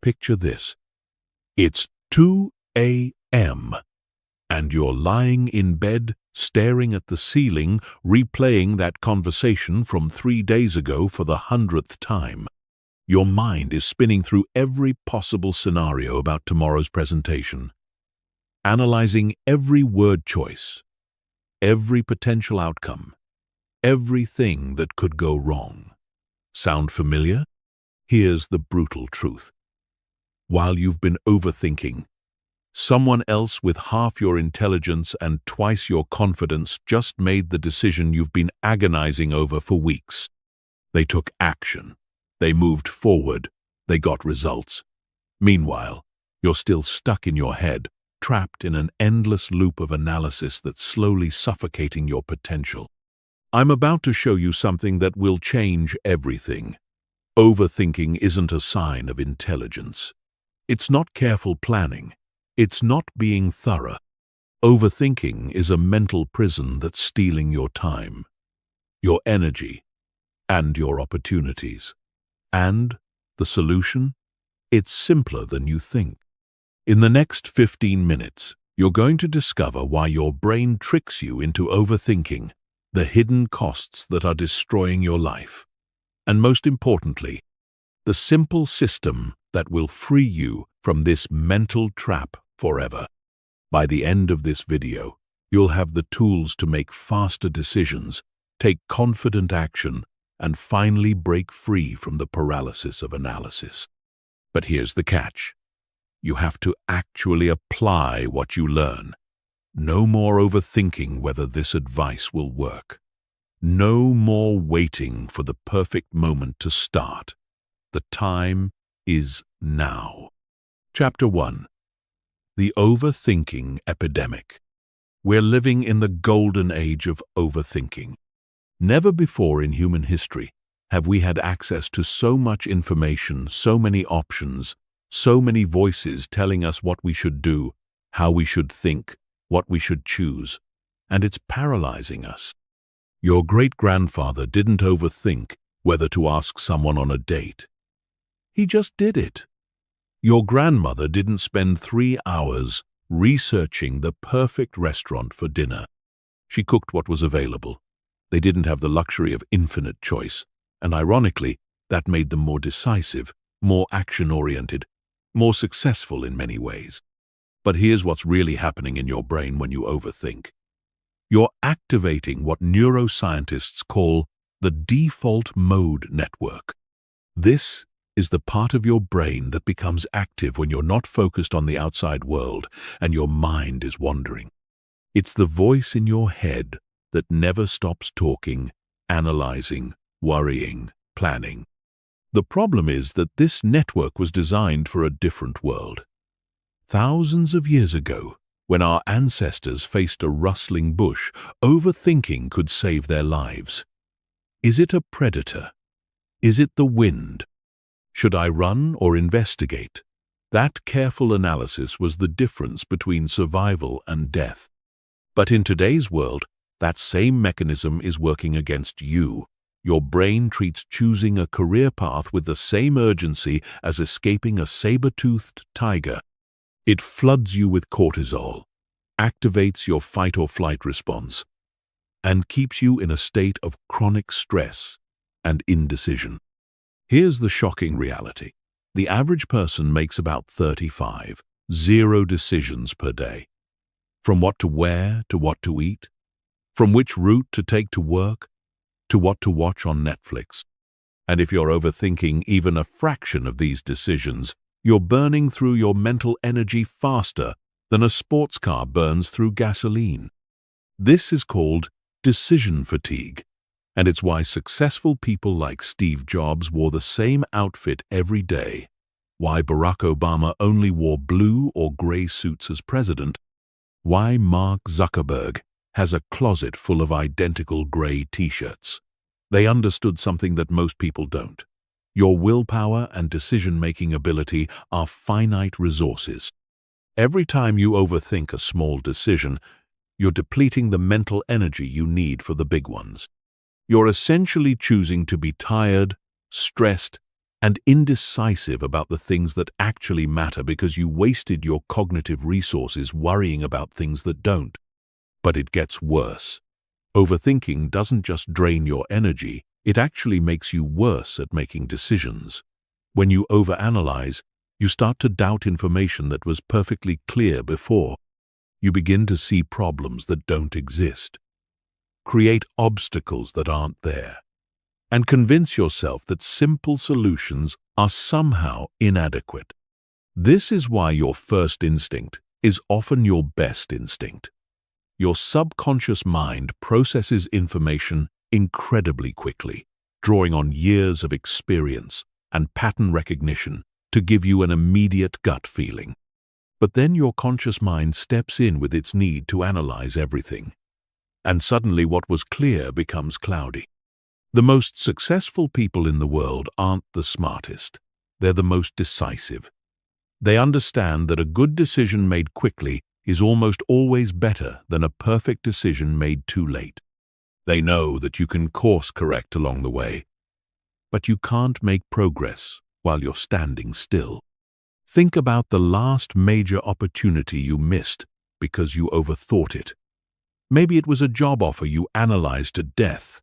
Picture this. It's 2 a.m. and you're lying in bed, staring at the ceiling, replaying that conversation from 3 days ago for the 100th time. Your mind is spinning through every possible scenario about tomorrow's presentation, analyzing every word choice, every potential outcome, everything that could go wrong. Sound familiar? Here's the brutal truth. While you've been overthinking, someone else with half your intelligence and twice your confidence just made the decision you've been agonizing over for weeks. They took action. They moved forward. They got results. Meanwhile, you're still stuck in your head, trapped in an endless loop of analysis that's slowly suffocating your potential. I'm about to show you something that will change everything. Overthinking isn't a sign of intelligence. It's not careful planning. It's not being thorough. Overthinking is a mental prison that's stealing your time, your energy, and your opportunities. And the solution? It's simpler than you think. In the next 15 minutes, you're going to discover why your brain tricks you into overthinking, the hidden costs that are destroying your life, and most importantly, the simple system that will free you from this mental trap forever. By the end of this video, you'll have the tools to make faster decisions, take confident action, and finally break free from the paralysis of analysis. But here's the catch. You have to actually apply what you learn. No more overthinking whether this advice will work. No more waiting for the perfect moment to start. The time is now. Chapter 1. The Overthinking Epidemic. We're living in the golden age of overthinking. Never before in human history have we had access to so much information, so many options, so many voices telling us what we should do, how we should think, what we should choose, and it's paralyzing us. Your great-grandfather didn't overthink whether to ask someone on a date. He just did it. Your grandmother didn't spend 3 hours researching the perfect restaurant for dinner. She cooked what was available. They didn't have the luxury of infinite choice, and ironically, that made them more decisive, more action-oriented, more successful in many ways. But here's what's really happening in your brain when you overthink. You're activating what neuroscientists call the default mode network. This is the part of your brain that becomes active when you're not focused on the outside world and your mind is wandering. It's the voice in your head that never stops talking, analyzing, worrying, planning. The problem is that this network was designed for a different world. Thousands of years ago, when our ancestors faced a rustling bush, overthinking could save their lives. Is it a predator? Is it the wind? Should I run or investigate? That careful analysis was the difference between survival and death. But in today's world, that same mechanism is working against you. Your brain treats choosing a career path with the same urgency as escaping a saber-toothed tiger. It floods you with cortisol, activates your fight-or-flight response, and keeps you in a state of chronic stress and indecision. Here's the shocking reality. The average person makes about 0 decisions per day. From what to wear to what to eat, from which route to take to work, to what to watch on Netflix. And if you're overthinking even a fraction of these decisions, you're burning through your mental energy faster than a sports car burns through gasoline. This is called decision fatigue, and it's why successful people like Steve Jobs wore the same outfit every day, why Barack Obama only wore blue or gray suits as president, why Mark Zuckerberg has a closet full of identical gray t-shirts. They understood something that most people don't. Your willpower and decision-making ability are finite resources. Every time you overthink a small decision, you're depleting the mental energy you need for the big ones. You're essentially choosing to be tired, stressed, and indecisive about the things that actually matter because you wasted your cognitive resources worrying about things that don't. But it gets worse. Overthinking doesn't just drain your energy, it actually makes you worse at making decisions. When you overanalyze, you start to doubt information that was perfectly clear before. You begin to see problems that don't exist, create obstacles that aren't there, and convince yourself that simple solutions are somehow inadequate. This is why your first instinct is often your best instinct. Your subconscious mind processes information incredibly quickly, drawing on years of experience and pattern recognition to give you an immediate gut feeling. But then your conscious mind steps in with its need to analyze everything, and suddenly what was clear becomes cloudy. The most successful people in the world aren't the smartest. They're the most decisive. They understand that a good decision made quickly is almost always better than a perfect decision made too late. They know that you can course correct along the way, but you can't make progress while you're standing still. Think about the last major opportunity you missed because you overthought it. Maybe it was a job offer you analyzed to death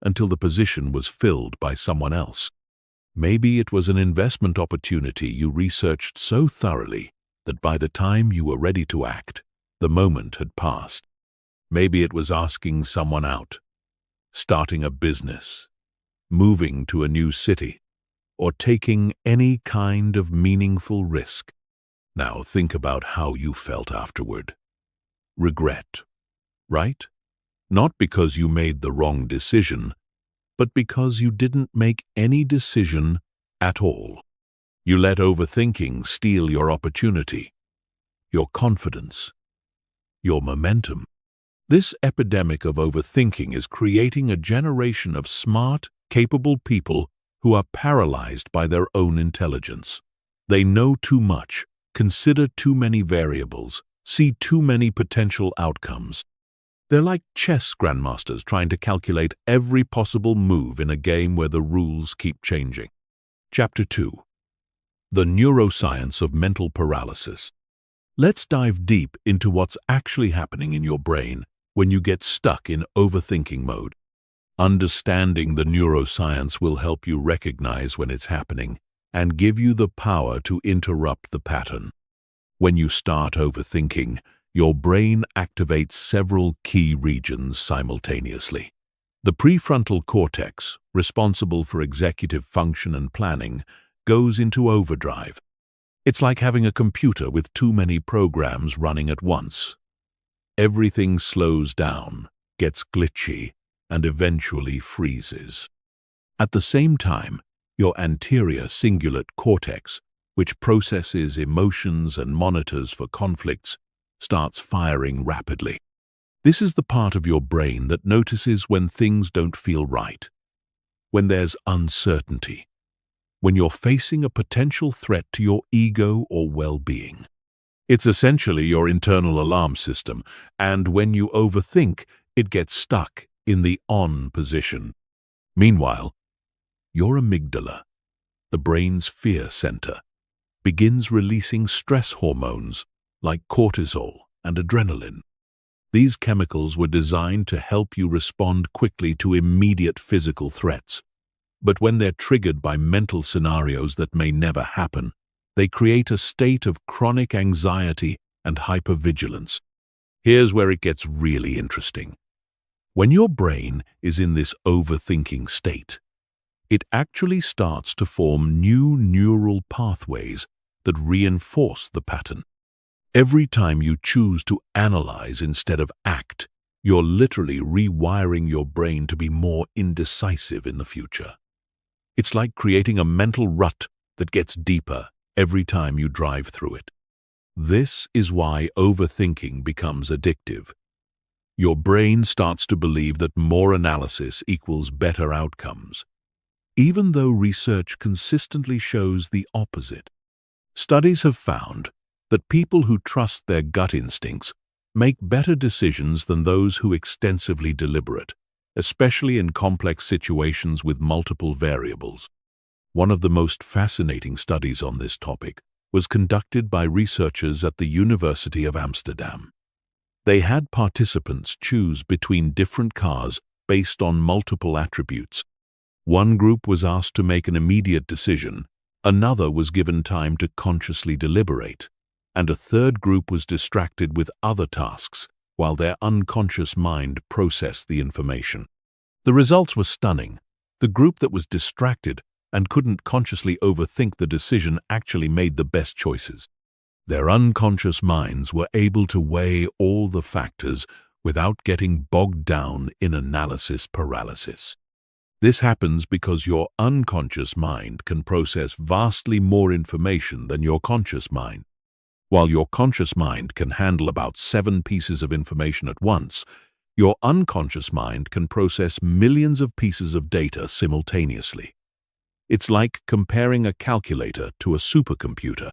until the position was filled by someone else. Maybe it was an investment opportunity you researched so thoroughly that by the time you were ready to act, the moment had passed. Maybe it was asking someone out, starting a business, moving to a new city, or taking any kind of meaningful risk. Now think about how you felt afterward. Regret, right? Not because you made the wrong decision, but because you didn't make any decision at all. You let overthinking steal your opportunity, your confidence, your momentum. This epidemic of overthinking is creating a generation of smart, capable people who are paralyzed by their own intelligence. They know too much, consider too many variables, see too many potential outcomes. They're like chess grandmasters trying to calculate every possible move in a game where the rules keep changing. Chapter 2. The Neuroscience of Mental Paralysis. Let's dive deep into what's actually happening in your brain when you get stuck in overthinking mode. Understanding the neuroscience will help you recognize when it's happening and give you the power to interrupt the pattern. When you start overthinking, your brain activates several key regions simultaneously. The prefrontal cortex, responsible for executive function and planning, goes into overdrive. It's like having a computer with too many programs running at once. Everything slows down, gets glitchy, and eventually freezes. At the same time, your anterior cingulate cortex, which processes emotions and monitors for conflicts, starts firing rapidly. This is the part of your brain that notices when things don't feel right, when there's uncertainty, when you're facing a potential threat to your ego or well-being. It's essentially your internal alarm system, and when you overthink, it gets stuck in the on position. Meanwhile, your amygdala, the brain's fear center, begins releasing stress hormones like cortisol and adrenaline. These chemicals were designed to help you respond quickly to immediate physical threats. But when they're triggered by mental scenarios that may never happen, they create a state of chronic anxiety and hypervigilance. Here's where it gets really interesting. When your brain is in this overthinking state, it actually starts to form new neural pathways that reinforce the pattern. Every time you choose to analyze instead of act, you're literally rewiring your brain to be more indecisive in the future. It's like creating a mental rut that gets deeper every time you drive through it. This is why overthinking becomes addictive. Your brain starts to believe that more analysis equals better outcomes, even though research consistently shows the opposite. Studies have found that people who trust their gut instincts make better decisions than those who extensively deliberate, especially in complex situations with multiple variables. One of the most fascinating studies on this topic was conducted by researchers at the University of Amsterdam. They had participants choose between different cars based on multiple attributes. One group was asked to make an immediate decision, another was given time to consciously deliberate, and a third group was distracted with other tasks while their unconscious mind processed the information. The results were stunning. The group that was distracted and couldn't consciously overthink the decision actually made the best choices. Their unconscious minds were able to weigh all the factors without getting bogged down in analysis paralysis. This happens because your unconscious mind can process vastly more information than your conscious mind. While your conscious mind can handle about 7 pieces of information at once, your unconscious mind can process millions of pieces of data simultaneously. It's like comparing a calculator to a supercomputer.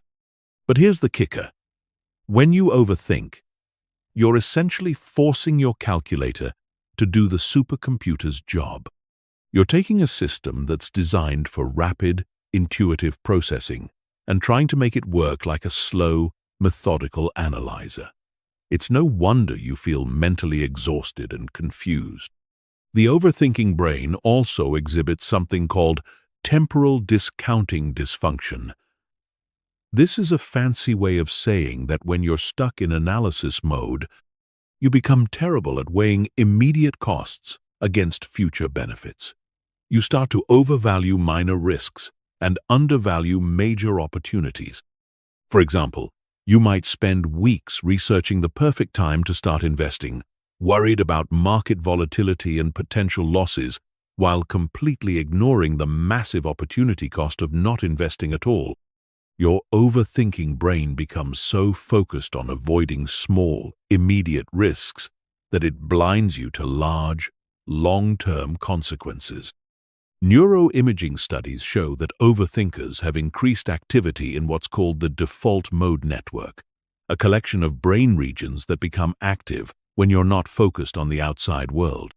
But here's the kicker. When you overthink, you're essentially forcing your calculator to do the supercomputer's job. You're taking a system that's designed for rapid, intuitive processing and trying to make it work like a slow, methodical analyzer. It's no wonder you feel mentally exhausted and confused. The overthinking brain also exhibits something called temporal discounting dysfunction. This is a fancy way of saying that when you're stuck in analysis mode, you become terrible at weighing immediate costs against future benefits. You start to overvalue minor risks and undervalue major opportunities. For example, you might spend weeks researching the perfect time to start investing, worried about market volatility and potential losses, while completely ignoring the massive opportunity cost of not investing at all. Your overthinking brain becomes so focused on avoiding small, immediate risks that it blinds you to large, long-term consequences. Neuroimaging studies show that overthinkers have increased activity in what's called the default mode network, a collection of brain regions that become active when you're not focused on the outside world.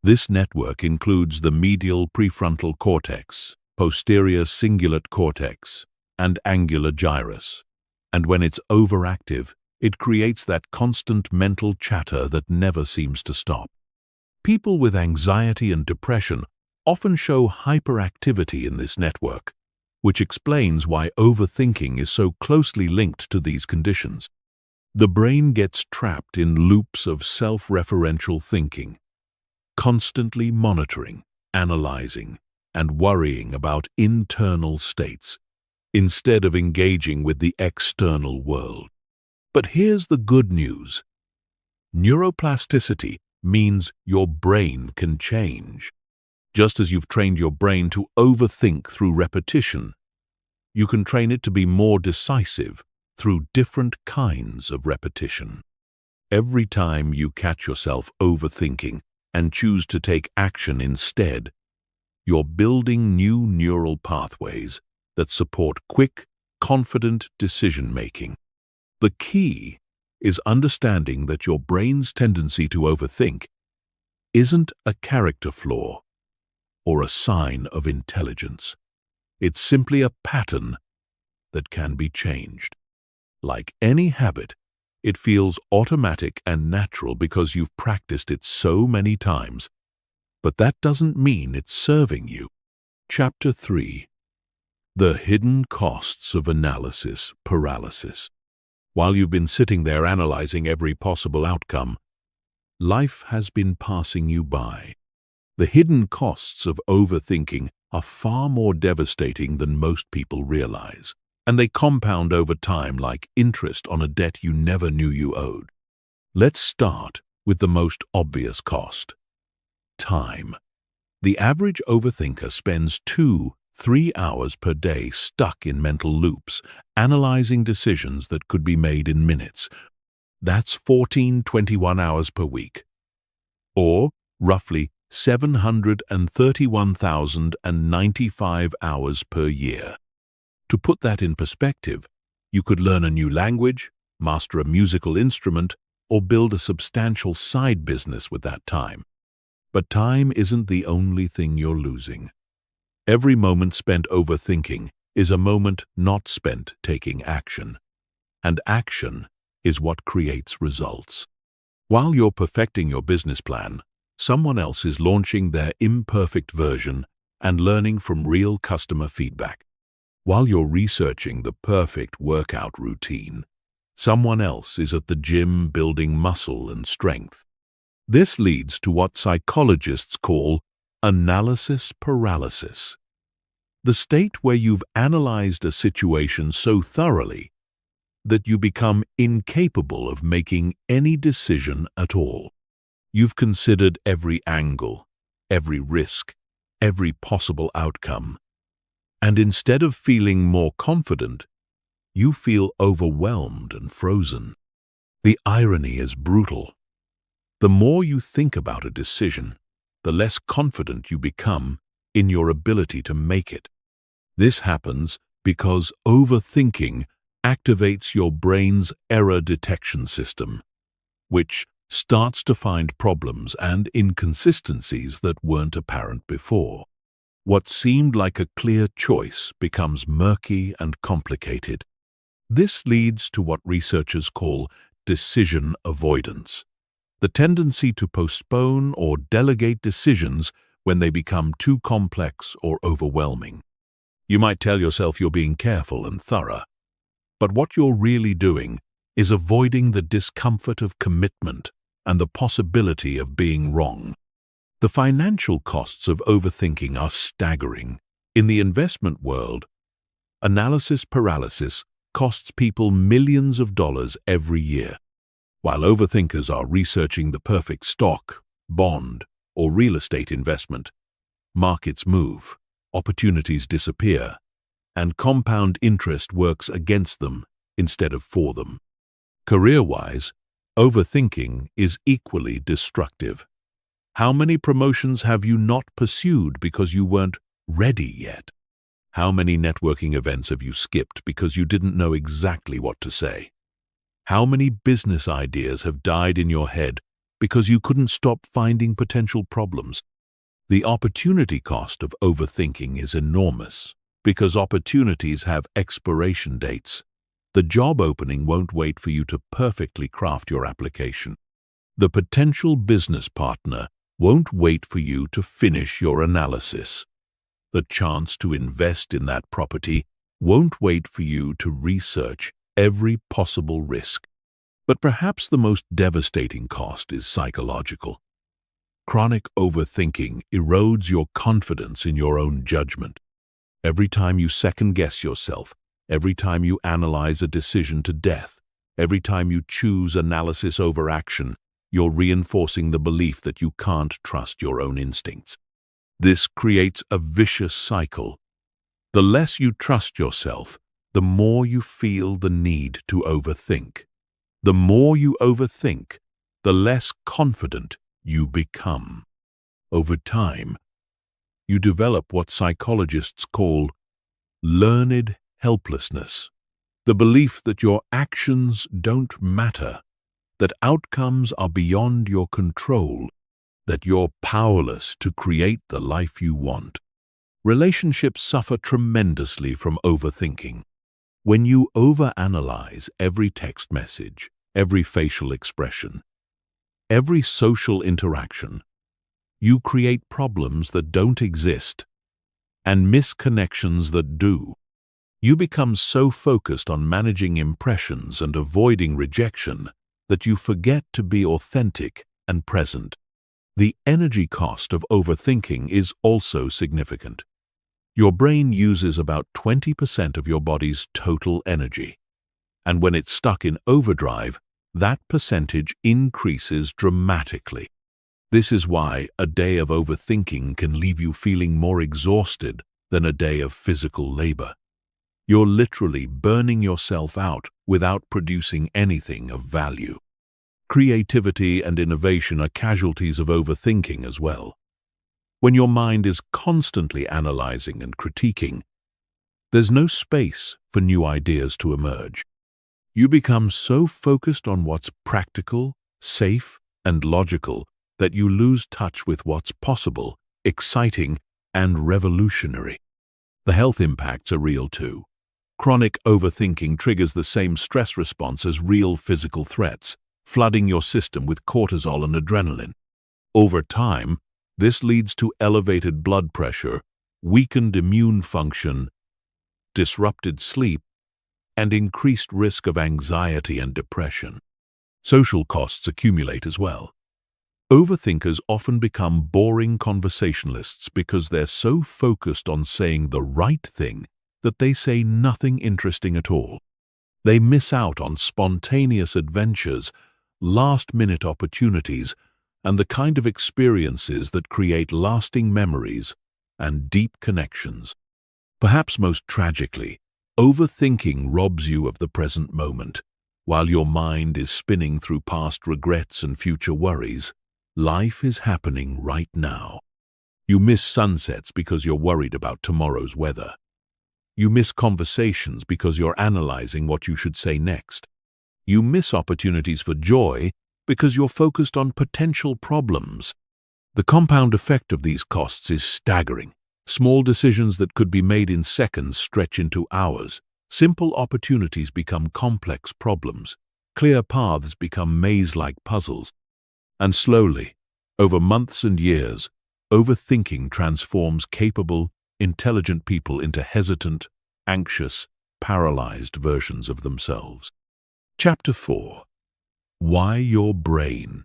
This network includes the medial prefrontal cortex, posterior cingulate cortex, and angular gyrus. And when it's overactive, it creates that constant mental chatter that never seems to stop. People with anxiety and depression often show hyperactivity in this network, which explains why overthinking is so closely linked to these conditions. The brain gets trapped in loops of self-referential thinking, constantly monitoring, analyzing, and worrying about internal states, instead of engaging with the external world. But here's the good news. Neuroplasticity means your brain can change. Just as you've trained your brain to overthink through repetition, you can train it to be more decisive through different kinds of repetition. Every time you catch yourself overthinking and choose to take action instead, you're building new neural pathways that support quick, confident decision-making. The key is understanding that your brain's tendency to overthink isn't a character flaw or a sign of intelligence. It's simply a pattern that can be changed. Like any habit, it feels automatic and natural because you've practiced it so many times, but that doesn't mean it's serving you. Chapter 3. The Hidden Costs of Analysis Paralysis. While you've been sitting there analyzing every possible outcome, life has been passing you by. The hidden costs of overthinking are far more devastating than most people realize, and they compound over time like interest on a debt you never knew you owed. Let's start with the most obvious cost: time. The average overthinker spends 2-3 hours per day stuck in mental loops, analyzing decisions that could be made in minutes. That's 14-21 hours per week, or roughly 731,095 hours per year. To put that in perspective, you could learn a new language, master a musical instrument, or build a substantial side business with that time. But time isn't the only thing you're losing. Every moment spent overthinking is a moment not spent taking action. And action is what creates results. While you're perfecting your business plan, someone else is launching their imperfect version and learning from real customer feedback. While you're researching the perfect workout routine, someone else is at the gym building muscle and strength. This leads to what psychologists call analysis paralysis, the state where you've analyzed a situation so thoroughly that you become incapable of making any decision at all. You've considered every angle, every risk, every possible outcome, and instead of feeling more confident, you feel overwhelmed and frozen. The irony is brutal. The more you think about a decision, the less confident you become in your ability to make it. This happens because overthinking activates your brain's error detection system, which starts to find problems and inconsistencies that weren't apparent before. What seemed like a clear choice becomes murky and complicated. This leads to what researchers call decision avoidance, the tendency to postpone or delegate decisions when they become too complex or overwhelming. You might tell yourself you're being careful and thorough, but what you're really doing is avoiding the discomfort of commitment and the possibility of being wrong. The financial costs of overthinking are staggering. In the investment world, analysis paralysis costs people millions of dollars every year. While overthinkers are researching the perfect stock, bond, or real estate investment, markets move, opportunities disappear, and compound interest works against them instead of for them. Career-wise, overthinking is equally destructive. How many promotions have you not pursued because you weren't ready yet? How many networking events have you skipped because you didn't know exactly what to say? How many business ideas have died in your head because you couldn't stop finding potential problems? The opportunity cost of overthinking is enormous because opportunities have expiration dates. The job opening won't wait for you to perfectly craft your application. The potential business partner won't wait for you to finish your analysis. The chance to invest in that property won't wait for you to research every possible risk. But perhaps the most devastating cost is psychological. Chronic overthinking erodes your confidence in your own judgment. Every time you second-guess yourself, every time you analyze a decision to death, every time you choose analysis over action, you're reinforcing the belief that you can't trust your own instincts. This creates a vicious cycle. The less you trust yourself, the more you feel the need to overthink. The more you overthink, the less confident you become. Over time, you develop what psychologists call learned helplessness, the belief that your actions don't matter, that outcomes are beyond your control, that you're powerless to create the life you want. Relationships suffer tremendously from overthinking. When you overanalyze every text message, every facial expression, every social interaction, you create problems that don't exist and misconnections that do. You become so focused on managing impressions and avoiding rejection that you forget to be authentic and present. The energy cost of overthinking is also significant. Your brain uses about 20% of your body's total energy, and when it's stuck in overdrive, that percentage increases dramatically. This is why a day of overthinking can leave you feeling more exhausted than a day of physical labor. You're literally burning yourself out without producing anything of value. Creativity and innovation are casualties of overthinking as well. When your mind is constantly analyzing and critiquing, there's no space for new ideas to emerge. You become so focused on what's practical, safe, and logical that you lose touch with what's possible, exciting, and revolutionary. The health impacts are real too. Chronic overthinking triggers the same stress response as real physical threats, flooding your system with cortisol and adrenaline. Over time, this leads to elevated blood pressure, weakened immune function, disrupted sleep, and increased risk of anxiety and depression. Social costs accumulate as well. Overthinkers often become boring conversationalists because they're so focused on saying the right thing that they say nothing interesting at all. They miss out on spontaneous adventures, last-minute opportunities, and the kind of experiences that create lasting memories and deep connections. Perhaps most tragically, overthinking robs you of the present moment. While your mind is spinning through past regrets and future worries, life is happening right now. You miss sunsets because you're worried about tomorrow's weather. You miss conversations because you're analyzing what you should say next. You miss opportunities for joy because you're focused on potential problems. The compound effect of these costs is staggering. Small decisions that could be made in seconds stretch into hours. Simple opportunities become complex problems. Clear paths become maze-like puzzles. And slowly, over months and years, overthinking transforms capable, intelligent people into hesitant, anxious, paralyzed versions of themselves. Chapter 4. Why your brain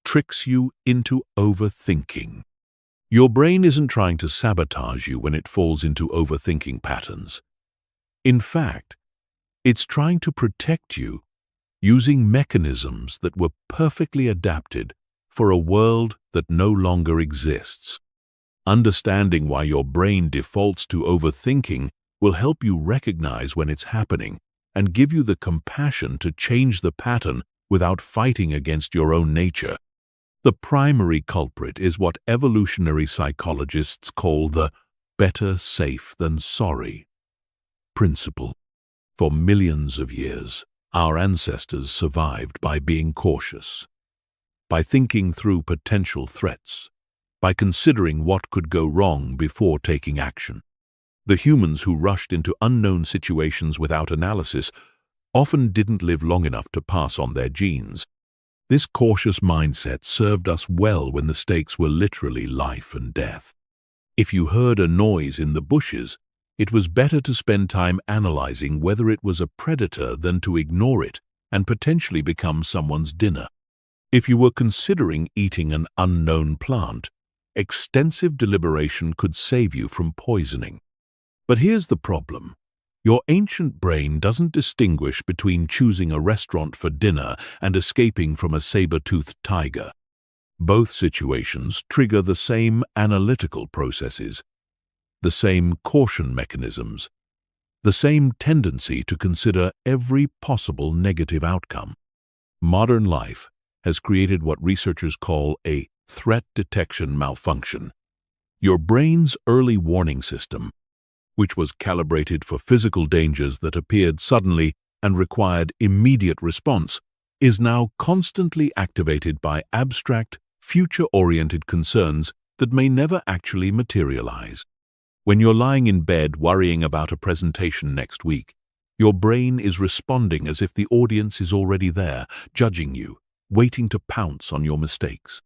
tricks you into overthinking. Your brain isn't trying to sabotage you when it falls into overthinking patterns. In fact, it's trying to protect you using mechanisms that were perfectly adapted for a world that no longer exists. Understanding why your brain defaults to overthinking will help you recognize when it's happening and give you the compassion to change the pattern without fighting against your own nature. The primary culprit is what evolutionary psychologists call the better safe than sorry principle. For millions of years, our ancestors survived by being cautious, by thinking through potential threats, by considering what could go wrong before taking action. The humans who rushed into unknown situations without analysis often didn't live long enough to pass on their genes. This cautious mindset served us well when the stakes were literally life and death. If you heard a noise in the bushes, it was better to spend time analyzing whether it was a predator than to ignore it and potentially become someone's dinner. If you were considering eating an unknown plant, extensive deliberation could save you from poisoning. But here's the problem. Your ancient brain doesn't distinguish between choosing a restaurant for dinner and escaping from a saber-toothed tiger. Both situations trigger the same analytical processes, the same caution mechanisms, the same tendency to consider every possible negative outcome. Modern life has created what researchers call a threat detection malfunction. Your brain's early warning system, which was calibrated for physical dangers that appeared suddenly and required immediate response, is now constantly activated by abstract, future-oriented concerns that may never actually materialize. When you're lying in bed worrying about a presentation next week, your brain is responding as if the audience is already there, judging you, waiting to pounce on your mistakes.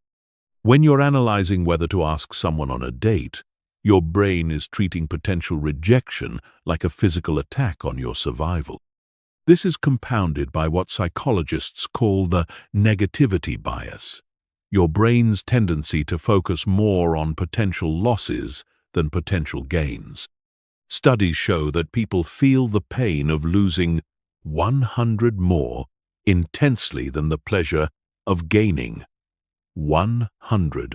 When you're analyzing whether to ask someone on a date, your brain is treating potential rejection like a physical attack on your survival. This is compounded by what psychologists call the negativity bias, your brain's tendency to focus more on potential losses than potential gains. Studies show that people feel the pain of losing 100 more intensely than the pleasure of gaining 100.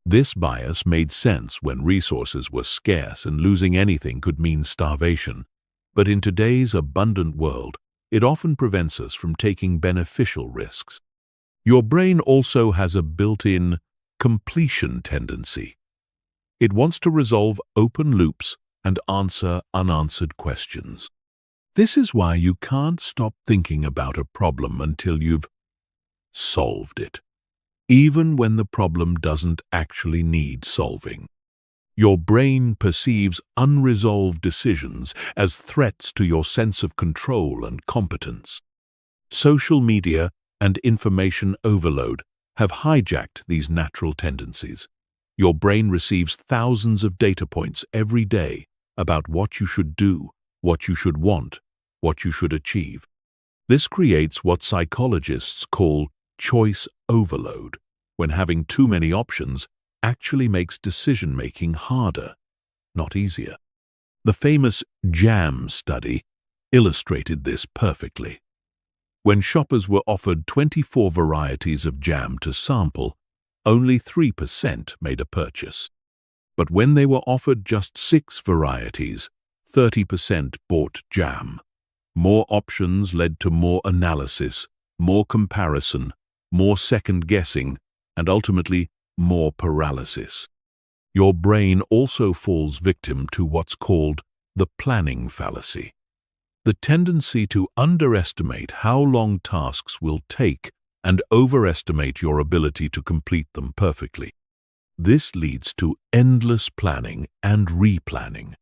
This bias made sense when resources were scarce and losing anything could mean starvation. But in today's abundant world, it often prevents us from taking beneficial risks. Your brain also has a built-in completion tendency. It wants to resolve open loops and answer unanswered questions. This is why you can't stop thinking about a problem until you've solved it, even when the problem doesn't actually need solving. Your brain perceives unresolved decisions as threats to your sense of control and competence. Social media and information overload have hijacked these natural tendencies. Your brain receives thousands of data points every day about what you should do, what you should want, what you should achieve. This creates what psychologists call choice overload, when having too many options actually makes decision-making harder, not easier. The famous jam study illustrated this perfectly. When shoppers were offered 24 varieties of jam to sample, only 3% made a purchase. But when they were offered just 6 varieties, 30% bought jam. More options led to more analysis, more comparison, more second-guessing, and ultimately more paralysis. Your brain also falls victim to what's called the planning fallacy, the tendency to underestimate how long tasks will take and overestimate your ability to complete them perfectly. This leads to endless planning and replanning,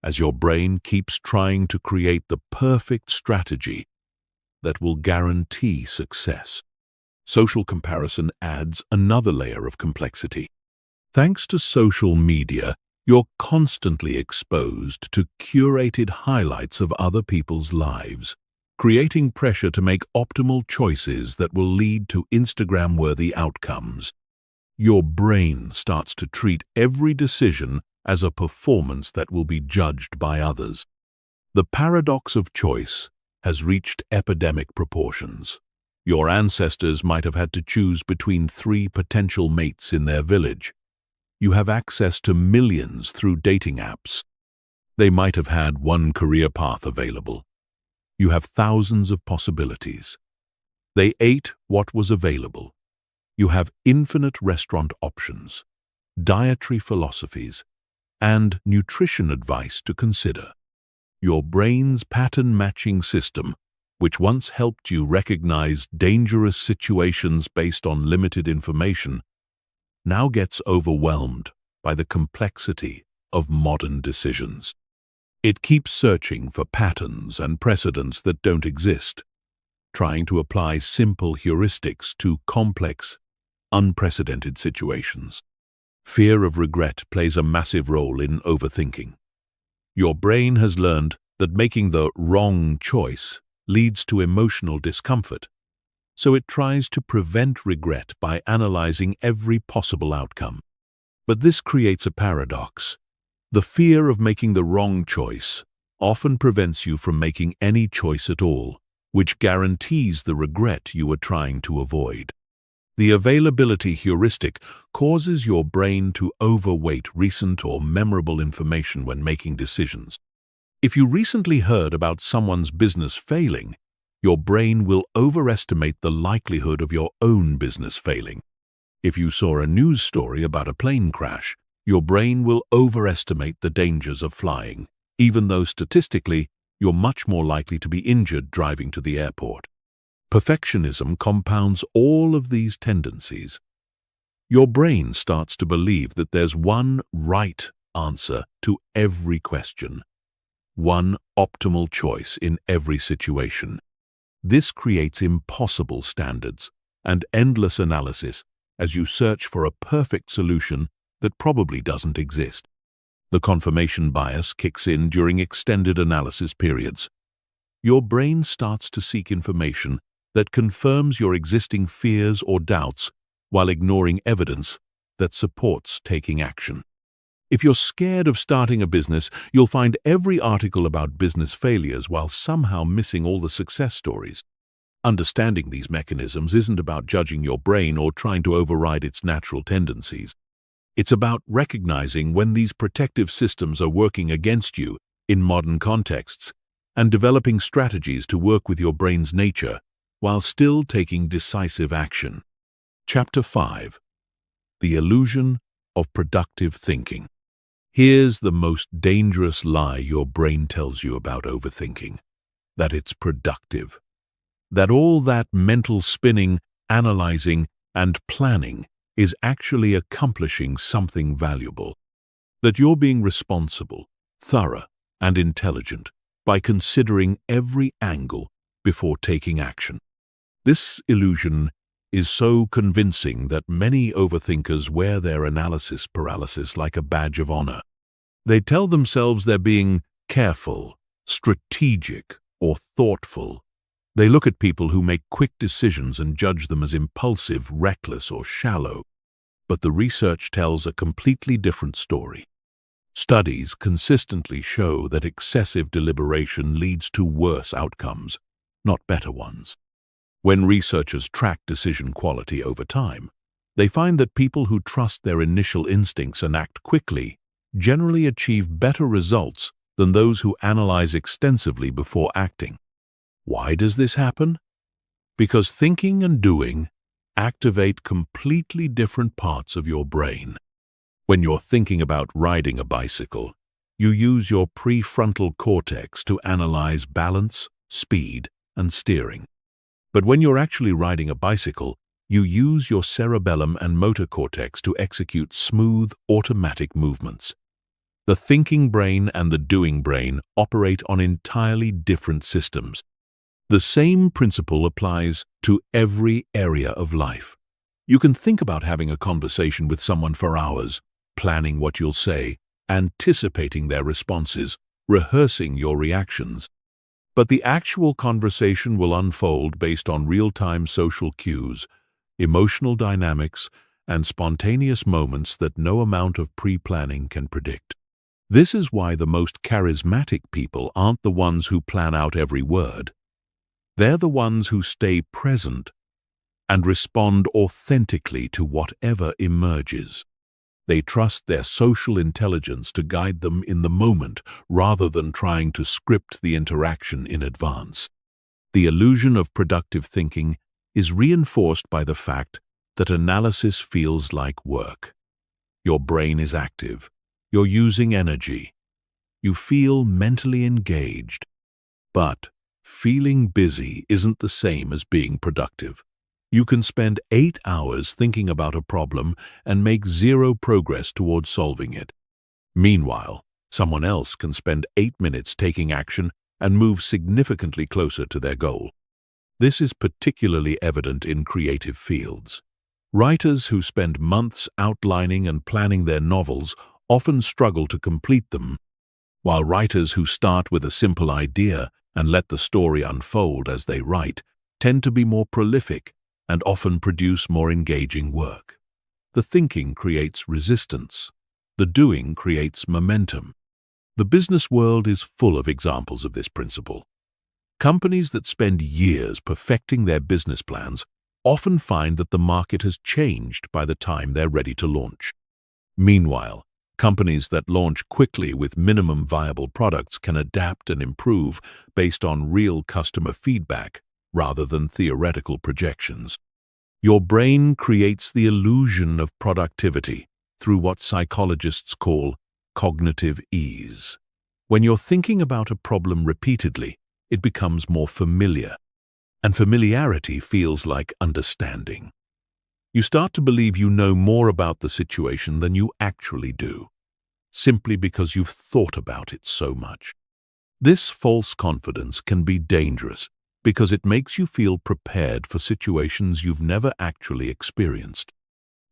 as your brain keeps trying to create the perfect strategy that will guarantee success. Social comparison adds another layer of complexity. Thanks to social media, you're constantly exposed to curated highlights of other people's lives, creating pressure to make optimal choices that will lead to Instagram-worthy outcomes. Your brain starts to treat every decision as a performance that will be judged by others. The paradox of choice has reached epidemic proportions. Your ancestors might have had to choose between 3 potential mates in their village. You have access to millions through dating apps. They might have had one career path available. You have thousands of possibilities. They ate what was available. You have infinite restaurant options, dietary philosophies, and nutrition advice to consider. Your brain's pattern-matching system, which once helped you recognize dangerous situations based on limited information, now gets overwhelmed by the complexity of modern decisions. It keeps searching for patterns and precedents that don't exist, trying to apply simple heuristics to complex, unprecedented situations. Fear of regret plays a massive role in overthinking. Your brain has learned that making the wrong choice leads to emotional discomfort, so it tries to prevent regret by analyzing every possible outcome. But this creates a paradox. The fear of making the wrong choice often prevents you from making any choice at all, which guarantees the regret you are trying to avoid. The availability heuristic causes your brain to overweight recent or memorable information when making decisions. If you recently heard about someone's business failing, your brain will overestimate the likelihood of your own business failing. If you saw a news story about a plane crash, your brain will overestimate the dangers of flying, even though statistically you're much more likely to be injured driving to the airport. Perfectionism compounds all of these tendencies. Your brain starts to believe that there's one right answer to every question, one optimal choice in every situation. This creates impossible standards and endless analysis as you search for a perfect solution that probably doesn't exist. The confirmation bias kicks in during extended analysis periods. Your brain starts to seek information that confirms your existing fears or doubts while ignoring evidence that supports taking action. If you're scared of starting a business, you'll find every article about business failures while somehow missing all the success stories. Understanding these mechanisms isn't about judging your brain or trying to override its natural tendencies. It's about recognizing when these protective systems are working against you in modern contexts and developing strategies to work with your brain's nature while still taking decisive action. Chapter 5. The Illusion of Productive Thinking. Here's the most dangerous lie your brain tells you about overthinking: that it's productive. That all that mental spinning, analyzing, and planning is actually accomplishing something valuable. that you're being responsible, thorough, and intelligent by considering every angle before taking action. This illusion is so convincing that many overthinkers wear their analysis paralysis like a badge of honor. They tell themselves they're being careful, strategic, or thoughtful. They look at people who make quick decisions and judge them as impulsive, reckless, or shallow. But the research tells a completely different story. Studies consistently show that excessive deliberation leads to worse outcomes, not better ones. When researchers track decision quality over time, they find that people who trust their initial instincts and act quickly generally achieve better results than those who analyze extensively before acting. Why does this happen? Because thinking and doing activate completely different parts of your brain. When you're thinking about riding a bicycle, you use your prefrontal cortex to analyze balance, speed, and steering. But when you're actually riding a bicycle, you use your cerebellum and motor cortex to execute smooth, automatic movements. The thinking brain and the doing brain operate on entirely different systems. The same principle applies to every area of life. You can think about having a conversation with someone for hours, planning what you'll say, anticipating their responses, rehearsing your reactions. But the actual conversation will unfold based on real-time social cues, emotional dynamics, and spontaneous moments that no amount of pre-planning can predict. This is why the most charismatic people aren't the ones who plan out every word. They're the ones who stay present and respond authentically to whatever emerges. They trust their social intelligence to guide them in the moment rather than trying to script the interaction in advance. The illusion of productive thinking is reinforced by the fact that analysis feels like work. Your brain is active. You're using energy. You feel mentally engaged. But feeling busy isn't the same as being productive. You can spend 8 hours thinking about a problem and make zero progress towards solving it. Meanwhile, someone else can spend 8 minutes taking action and move significantly closer to their goal. This is particularly evident in creative fields. Writers who spend months outlining and planning their novels often struggle to complete them, while writers who start with a simple idea and let the story unfold as they write tend to be more prolific and often produce more engaging work. The thinking creates resistance. The doing creates momentum. The business world is full of examples of this principle. Companies that spend years perfecting their business plans often find that the market has changed by the time they're ready to launch. Meanwhile, companies that launch quickly with minimum viable products can adapt and improve based on real customer feedback rather than theoretical projections. Your brain creates the illusion of productivity through what psychologists call cognitive ease. When you're thinking about a problem repeatedly, it becomes more familiar, and familiarity feels like understanding. You start to believe you know more about the situation than you actually do, simply because you've thought about it so much. This false confidence can be dangerous because it makes you feel prepared for situations you've never actually experienced.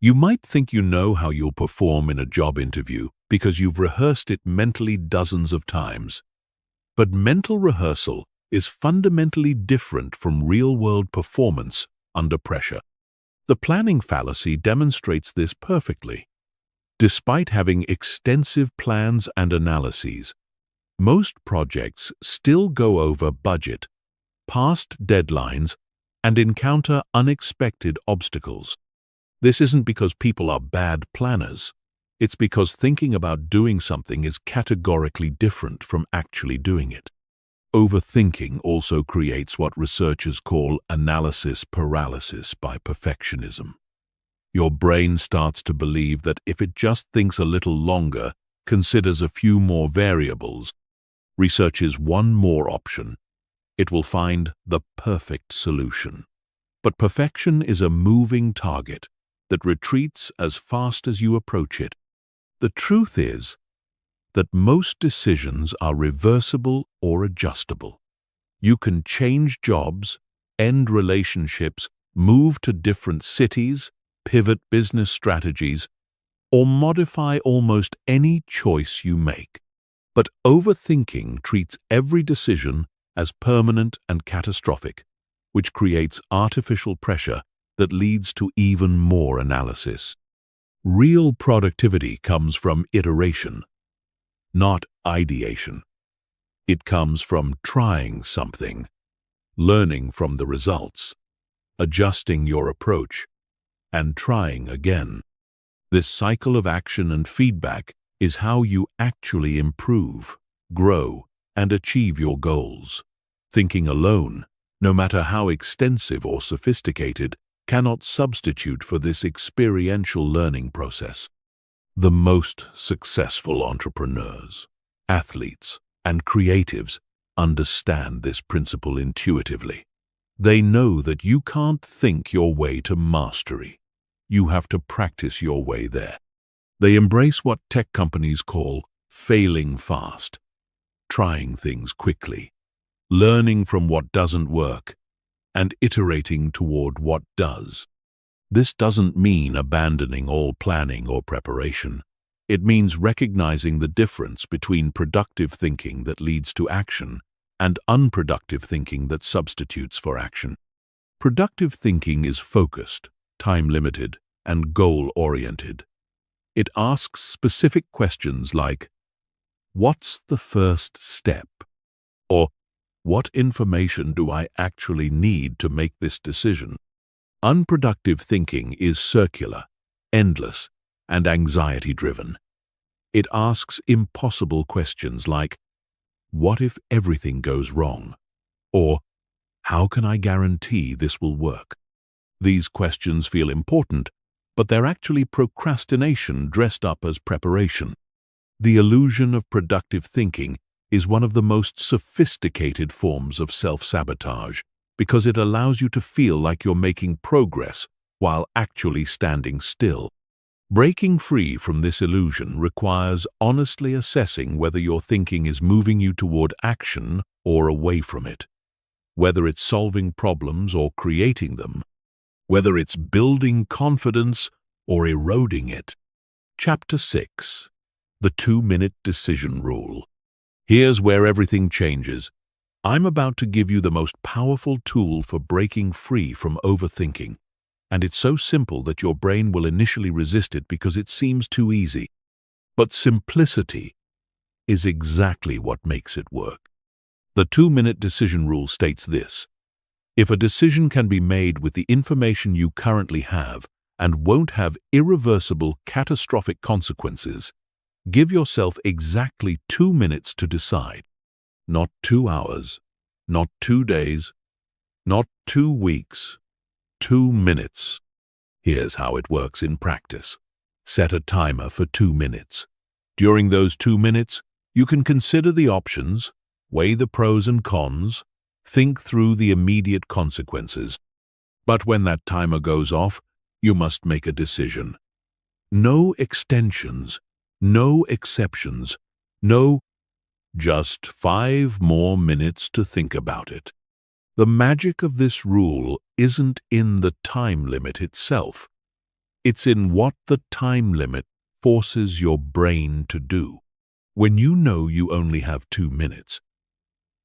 You might think you know how you'll perform in a job interview because you've rehearsed it mentally dozens of times. But mental rehearsal is fundamentally different from real-world performance under pressure. The planning fallacy demonstrates this perfectly. Despite having extensive plans and analyses, most projects still go over budget, past deadlines, and encounter unexpected obstacles. This isn't because people are bad planners. It's because thinking about doing something is categorically different from actually doing it. Overthinking also creates what researchers call analysis paralysis by perfectionism. Your brain starts to believe that if it just thinks a little longer, considers a few more variables, researches one more option, it will find the perfect solution. But perfection is a moving target that retreats as fast as you approach it. The truth is that most decisions are reversible or adjustable. You can change jobs, end relationships, move to different cities, pivot business strategies, or modify almost any choice you make. But overthinking treats every decision as permanent and catastrophic, which creates artificial pressure that leads to even more analysis. Real productivity comes from iteration, not ideation. It comes from trying something, learning from the results, adjusting your approach, and trying again. This cycle of action and feedback is how you actually improve, grow, and achieve your goals. Thinking alone, no matter how extensive or sophisticated, cannot substitute for this experiential learning process. The most successful entrepreneurs, athletes, and creatives understand this principle intuitively. They know that you can't think your way to mastery. You have to practice your way there. They embrace what tech companies call failing fast, trying things quickly, learning from what doesn't work, and iterating toward what does. This doesn't mean abandoning all planning or preparation. It means recognizing the difference between productive thinking that leads to action and unproductive thinking that substitutes for action. Productive thinking is focused, time-limited, and goal-oriented. It asks specific questions like, "What's the first step?" or "What information do I actually need to make this decision?" Unproductive thinking is circular, endless, and anxiety-driven. It asks impossible questions like, "What if everything goes wrong?" or "How can I guarantee this will work?" These questions feel important, but they're actually procrastination dressed up as preparation. The illusion of productive thinking is one of the most sophisticated forms of self-sabotage because it allows you to feel like you're making progress while actually standing still. Breaking free from this illusion requires honestly assessing whether your thinking is moving you toward action or away from it, whether it's solving problems or creating them, whether it's building confidence or eroding it. Chapter 6. The 2-Minute Decision Rule. Here's where everything changes. I'm about to give you the most powerful tool for breaking free from overthinking, and it's so simple that your brain will initially resist it because it seems too easy. But simplicity is exactly what makes it work. The 2-Minute Decision Rule states this: if a decision can be made with the information you currently have and won't have irreversible, catastrophic consequences, give yourself exactly 2 minutes to decide. Not 2 hours, not 2 days, not 2 weeks, 2 minutes. Here's how it works in practice. Set a timer for 2 minutes. During those 2 minutes, you can consider the options, weigh the pros and cons, think through the immediate consequences. But when that timer goes off, you must make a decision. No extensions, no exceptions, no just 5 more minutes to think about it. The magic of this rule isn't in the time limit itself. It's in what the time limit forces your brain to do. When you know you only have 2 minutes,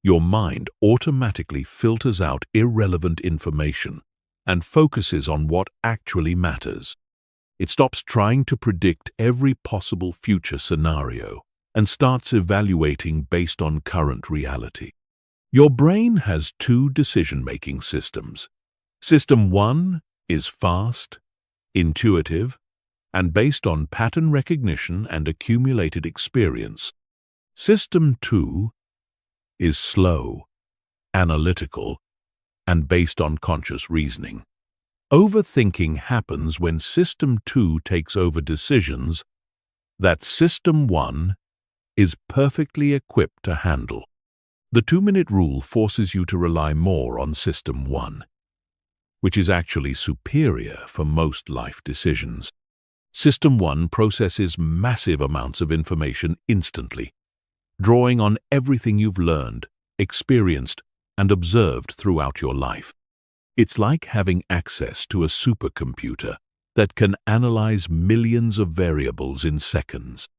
your mind automatically filters out irrelevant information and focuses on what actually matters. It stops trying to predict every possible future scenario and starts evaluating based on current reality. Your brain has 2 decision-making systems. System 1 is fast, intuitive, and based on pattern recognition and accumulated experience. System 2 is slow, analytical, and based on conscious reasoning. Overthinking happens when System 2 takes over decisions that System 1 is perfectly equipped to handle. The 2-minute rule forces you to rely more on System 1, which is actually superior for most life decisions. System 1 processes massive amounts of information instantly, drawing on everything you've learned, experienced, and observed throughout your life. It's like having access to a supercomputer that can analyze millions of variables in seconds.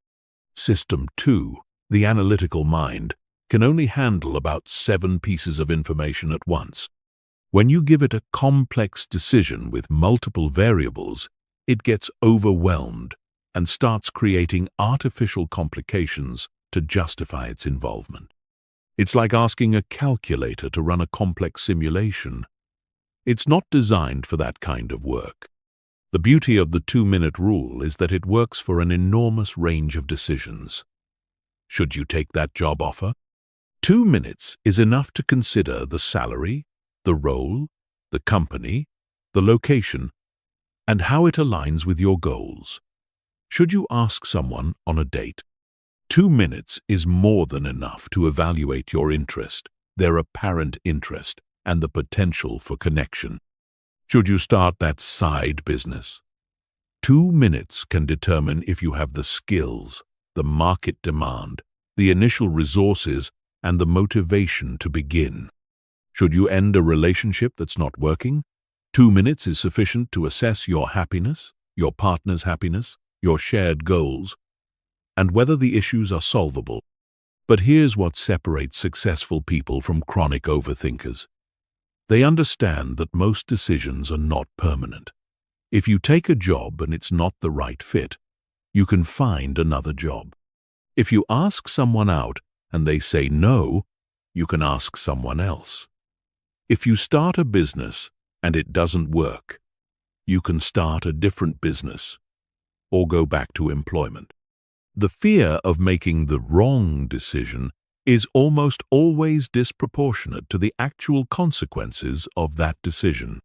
System 2, the analytical mind, can only handle about 7 pieces of information at once. When you give it a complex decision with multiple variables, it gets overwhelmed and starts creating artificial complications to justify its involvement. It's like asking a calculator to run a complex simulation. It's not designed for that kind of work. The beauty of the 2-minute rule is that it works for an enormous range of decisions. Should you take that job offer? 2 minutes is enough to consider the salary, the role, the company, the location, and how it aligns with your goals. Should you ask someone on a date? 2 minutes is more than enough to evaluate your interest, their apparent interest, and the potential for connection. Should you start that side business? 2 minutes can determine if you have the skills, the market demand, the initial resources, and the motivation to begin. Should you end a relationship that's not working? 2 minutes is sufficient to assess your happiness, your partner's happiness, your shared goals, and whether the issues are solvable. But here's what separates successful people from chronic overthinkers. They understand that most decisions are not permanent. If you take a job and it's not the right fit, you can find another job. If you ask someone out and they say no, you can ask someone else. If you start a business and it doesn't work, you can start a different business or go back to employment. The fear of making the wrong decision is almost always disproportionate to the actual consequences of that decision.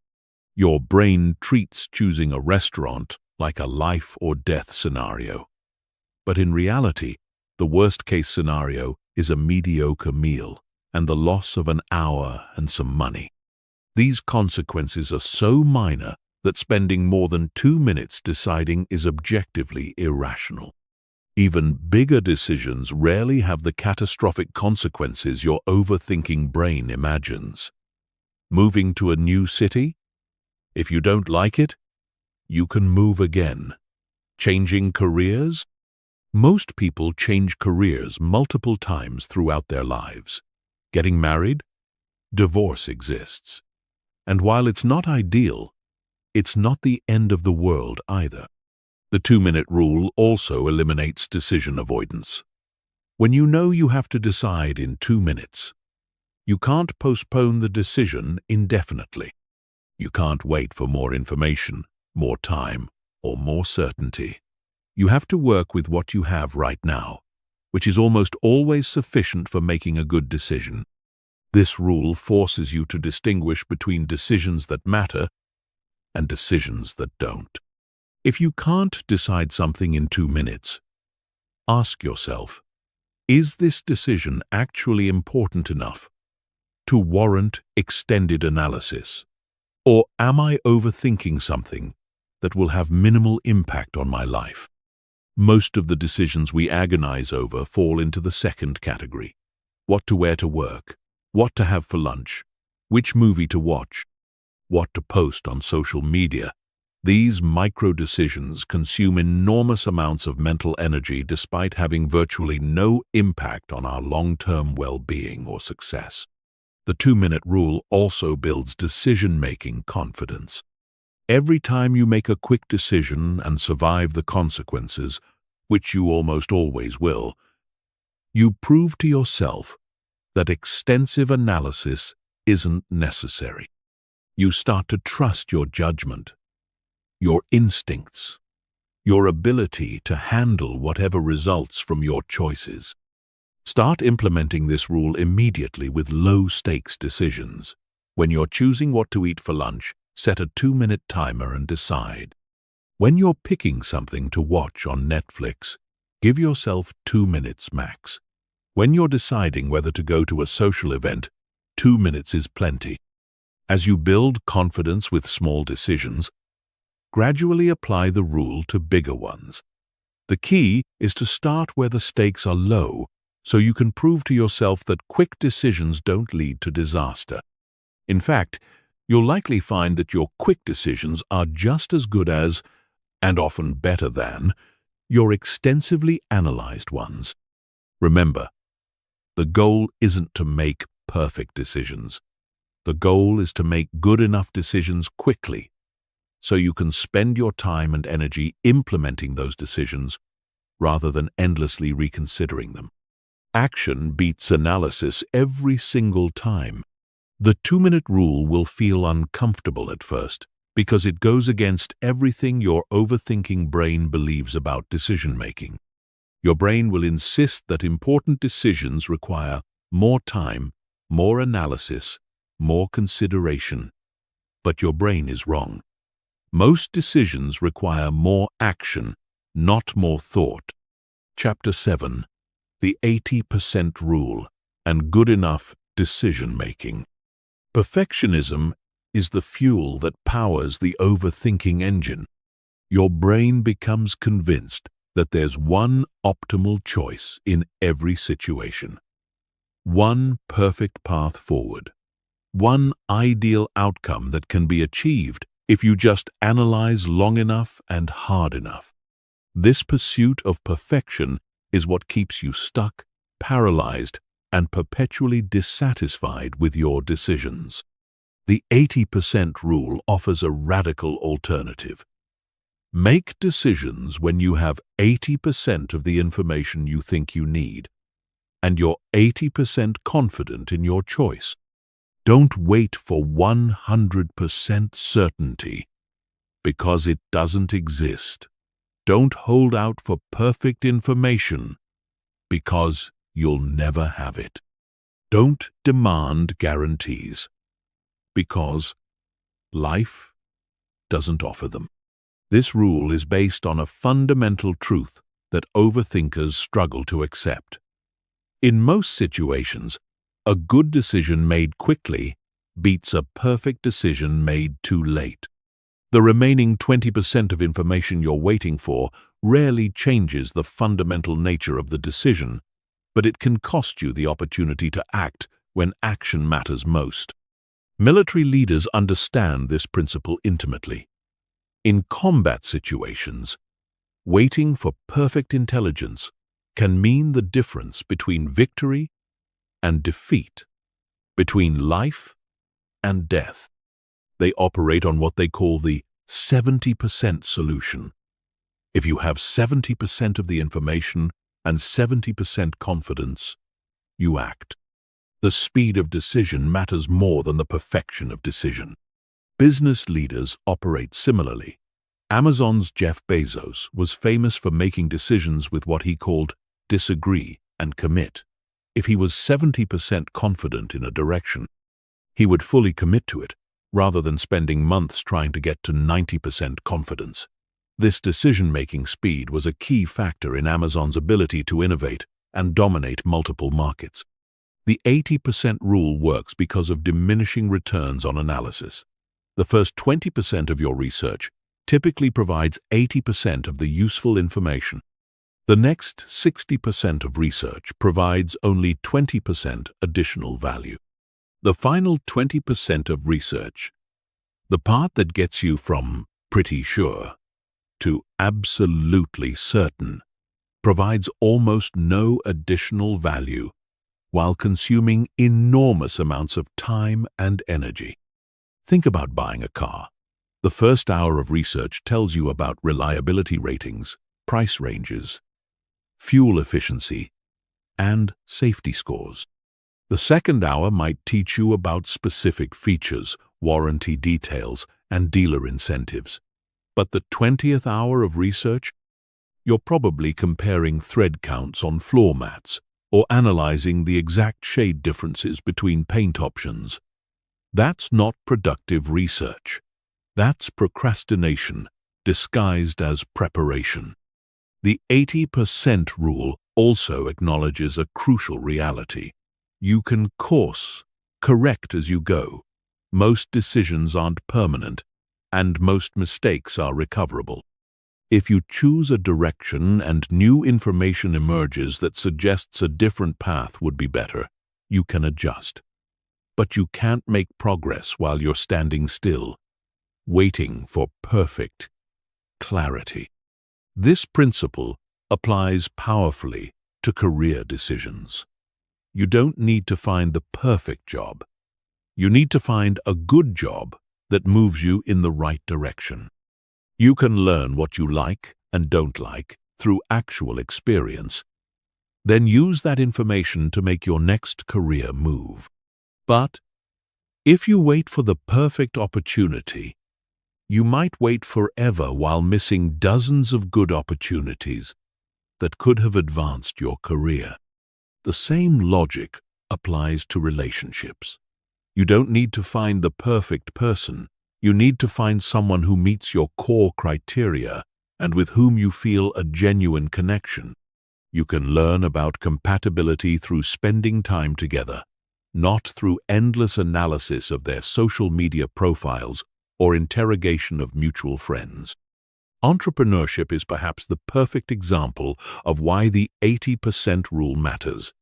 Your brain treats choosing a restaurant like a life or death scenario. But in reality, the worst-case scenario is a mediocre meal and the loss of an hour and some money. These consequences are so minor that spending more than 2 minutes deciding is objectively irrational. Even bigger decisions rarely have the catastrophic consequences your overthinking brain imagines. Moving to a new city? If you don't like it, you can move again. Changing careers? Most people change careers multiple times throughout their lives. Getting married? Divorce exists. And while it's not ideal, it's not the end of the world either. The 2-minute rule also eliminates decision avoidance. When you know you have to decide in 2 minutes, you can't postpone the decision indefinitely. You can't wait for more information, more time, or more certainty. You have to work with what you have right now, which is almost always sufficient for making a good decision. This rule forces you to distinguish between decisions that matter and decisions that don't. If you can't decide something in 2 minutes, ask yourself, is this decision actually important enough to warrant extended analysis? Or am I overthinking something that will have minimal impact on my life? Most of the decisions we agonize over fall into the second category. What to wear to work, what to have for lunch, which movie to watch, what to post on social media. These micro-decisions consume enormous amounts of mental energy despite having virtually no impact on our long-term well-being or success. The 2-minute rule also builds decision-making confidence. Every time you make a quick decision and survive the consequences, which you almost always will, you prove to yourself that extensive analysis isn't necessary. You start to trust your judgment, your instincts, your ability to handle whatever results from your choices. Start implementing this rule immediately with low-stakes decisions. When you're choosing what to eat for lunch, set a 2-minute timer and decide. When you're picking something to watch on Netflix, give yourself 2 minutes max. When you're deciding whether to go to a social event, 2 minutes is plenty. As you build confidence with small decisions, Gradually apply the rule to bigger ones. The key is to start where the stakes are low, so you can prove to yourself that quick decisions don't lead to disaster. In fact, you'll likely find that your quick decisions are just as good as, and often better than, your extensively analyzed ones. Remember, the goal isn't to make perfect decisions. The goal is to make good enough decisions quickly, so you can spend your time and energy implementing those decisions rather than endlessly reconsidering them. Action beats analysis every single time. The 2-minute rule will feel uncomfortable at first because it goes against everything your overthinking brain believes about decision-making. Your brain will insist that important decisions require more time, more analysis, more consideration. But your brain is wrong. Most decisions require more action, not more thought. Chapter 7. The 80% Rule and Good Enough Decision-Making. Perfectionism is the fuel that powers the overthinking engine. Your brain becomes convinced that there's one optimal choice in every situation. One perfect path forward. One ideal outcome that can be achieved if you just analyze long enough and hard enough. This pursuit of perfection is what keeps you stuck, paralyzed, and perpetually dissatisfied with your decisions. The 80% rule offers a radical alternative. Make decisions when you have 80% of the information you think you need, and you're 80% confident in your choice. Don't wait for 100% certainty, because it doesn't exist. Don't hold out for perfect information, because you'll never have it. Don't demand guarantees, because life doesn't offer them. This rule is based on a fundamental truth that overthinkers struggle to accept. In most situations, a good decision made quickly beats a perfect decision made too late. The remaining 20% of information you're waiting for rarely changes the fundamental nature of the decision, but it can cost you the opportunity to act when action matters most. Military leaders understand this principle intimately. In combat situations, waiting for perfect intelligence can mean the difference between victory and defeat, between life and death. They operate on what they call the 70% solution. If you have 70% of the information and 70% confidence, you act. The speed of decision matters more than the perfection of decision. Business leaders operate similarly. Amazon's Jeff Bezos was famous for making decisions with what he called disagree and commit. If he was 70% confident in a direction, he would fully commit to it, rather than spending months trying to get to 90% confidence. This decision-making speed was a key factor in Amazon's ability to innovate and dominate multiple markets. The 80% rule works because of diminishing returns on analysis. The first 20% of your research typically provides 80% of the useful information. The next 60% of research provides only 20% additional value. The final 20% of research, the part that gets you from pretty sure to absolutely certain, provides almost no additional value while consuming enormous amounts of time and energy. Think about buying a car. The first hour of research tells you about reliability ratings, price ranges, fuel efficiency, and safety scores. The second hour might teach you about specific features, warranty details, and dealer incentives. But the 20th hour of research, you're probably comparing thread counts on floor mats or analyzing the exact shade differences between paint options. That's not productive research. That's procrastination disguised as preparation. The 80% rule also acknowledges a crucial reality. You can course correct as you go. Most decisions aren't permanent, and most mistakes are recoverable. If you choose a direction and new information emerges that suggests a different path would be better, you can adjust. But you can't make progress while you're standing still, waiting for perfect clarity. This principle applies powerfully to career decisions. You don't need to find the perfect job. You need to find a good job that moves you in the right direction. You can learn what you like and don't like through actual experience, then use that information to make your next career move. But if you wait for the perfect opportunity, you might wait forever while missing dozens of good opportunities that could have advanced your career. The same logic applies to relationships. You don't need to find the perfect person. You need to find someone who meets your core criteria and with whom you feel a genuine connection. You can learn about compatibility through spending time together, not through endless analysis of their social media profiles or interrogation of mutual friends. Entrepreneurship is perhaps the perfect example of why the 80% rule matters.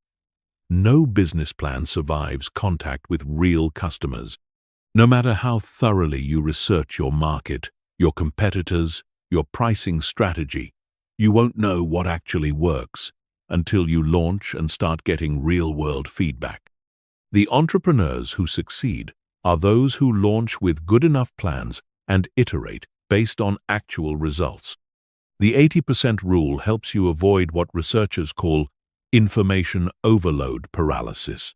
No business plan survives contact with real customers. No matter how thoroughly you research your market, your competitors, your pricing strategy, you won't know what actually works until you launch and start getting real-world feedback. The entrepreneurs who succeed are those who launch with good enough plans and iterate based on actual results. The 80% rule helps you avoid what researchers call information overload paralysis.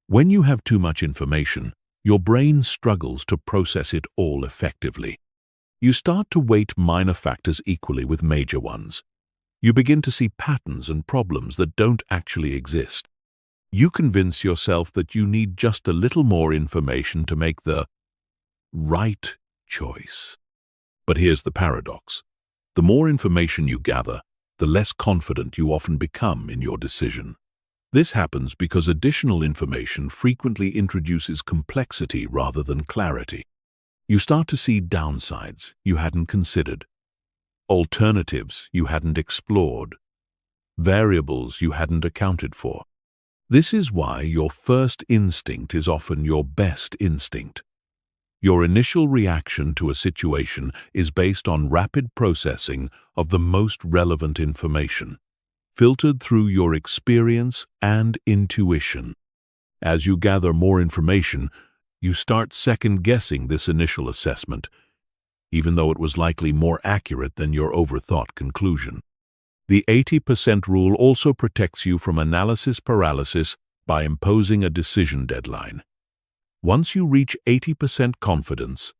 When you have too much information, your brain struggles to process it all effectively. You start to weight minor factors equally with major ones. You begin to see patterns and problems that don't actually exist. You convince yourself that you need just a little more information to make the right choice. But here's the paradox. The more information you gather, the less confident you often become in your decision. This happens because additional information frequently introduces complexity rather than clarity. You start to see downsides you hadn't considered, alternatives you hadn't explored, variables you hadn't accounted for. This is why your first instinct is often your best instinct. Your initial reaction to a situation is based on rapid processing of the most relevant information, filtered through your experience and intuition. As you gather more information, you start second-guessing this initial assessment, even though it was likely more accurate than your overthought conclusion. The 80% rule also protects you from analysis paralysis by imposing a decision deadline. Once you reach 80% confidence,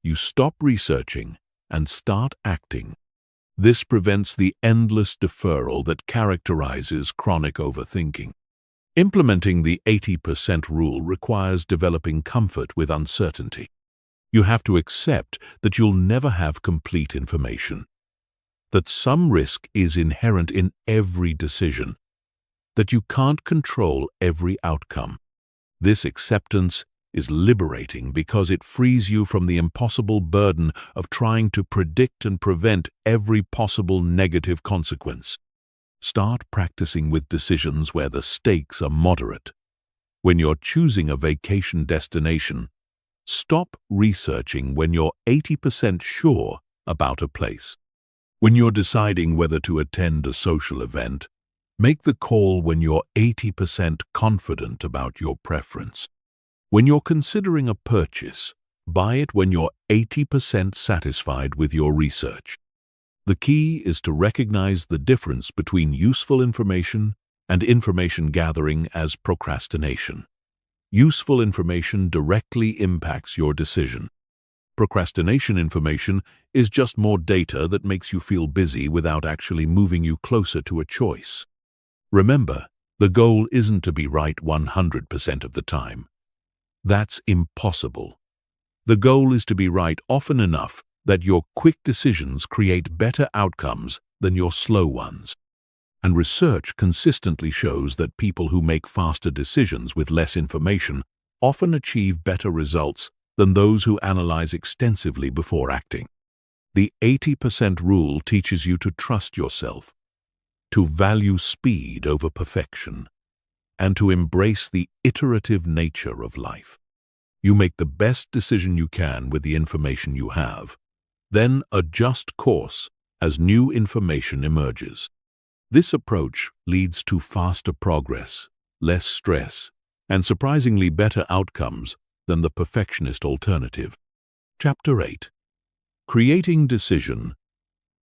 you stop researching and start acting. This prevents the endless deferral that characterizes chronic overthinking. Implementing the 80% rule requires developing comfort with uncertainty. You have to accept that you'll never have complete information, that some risk is inherent in every decision, that you can't control every outcome. This acceptance is liberating because it frees you from the impossible burden of trying to predict and prevent every possible negative consequence. Start practicing with decisions where the stakes are moderate. When you're choosing a vacation destination, stop researching when you're 80% sure about a place. When you're deciding whether to attend a social event, make the call when you're 80% confident about your preference. When you're considering a purchase, buy it when you're 80% satisfied with your research. The key is to recognize the difference between useful information and information gathering as procrastination. Useful information directly impacts your decision. Procrastination information is just more data that makes you feel busy without actually moving you closer to a choice. Remember, the goal isn't to be right 100% of the time. That's impossible. The goal is to be right often enough that your quick decisions create better outcomes than your slow ones. And research consistently shows that people who make faster decisions with less information often achieve better results than those who analyze extensively before acting. The 80% rule teaches you to trust yourself, to value speed over perfection, and to embrace the iterative nature of life. You make the best decision you can with the information you have, then adjust course as new information emerges. This approach leads to faster progress, less stress, and surprisingly better outcomes than the perfectionist alternative. Chapter 8. Creating Decision: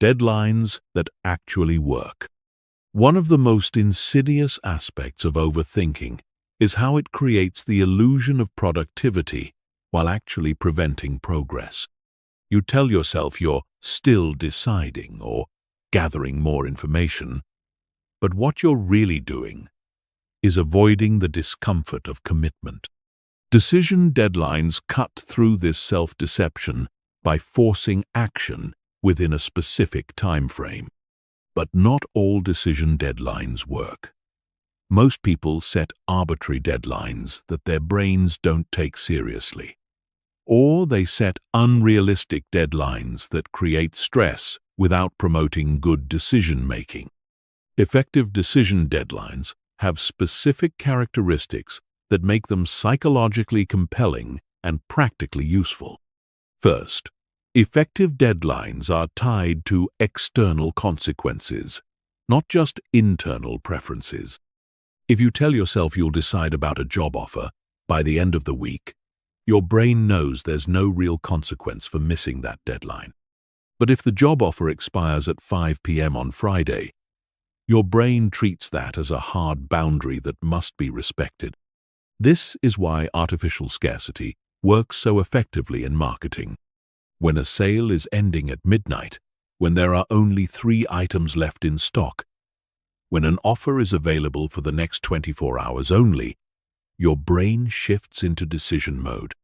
Deadlines that Actually Work. One of the most insidious aspects of overthinking is how it creates the illusion of productivity while actually preventing progress. You tell yourself you're still deciding or gathering more information, but what you're really doing is avoiding the discomfort of commitment. Decision deadlines cut through this self-deception by forcing action within a specific time frame. But not all decision deadlines work. Most people set arbitrary deadlines that their brains don't take seriously. Or they set unrealistic deadlines that create stress without promoting good decision-making. Effective decision deadlines have specific characteristics that make them psychologically compelling and practically useful. First, effective deadlines are tied to external consequences, not just internal preferences. If you tell yourself you'll decide about a job offer by the end of the week, your brain knows there's no real consequence for missing that deadline. But if the job offer expires at 5 p.m. on Friday, your brain treats that as a hard boundary that must be respected. This is why artificial scarcity works so effectively in marketing. When a sale is ending at midnight, when there are only 3 items left in stock, when an offer is available for the next 24 hours only, your brain shifts into decision mode.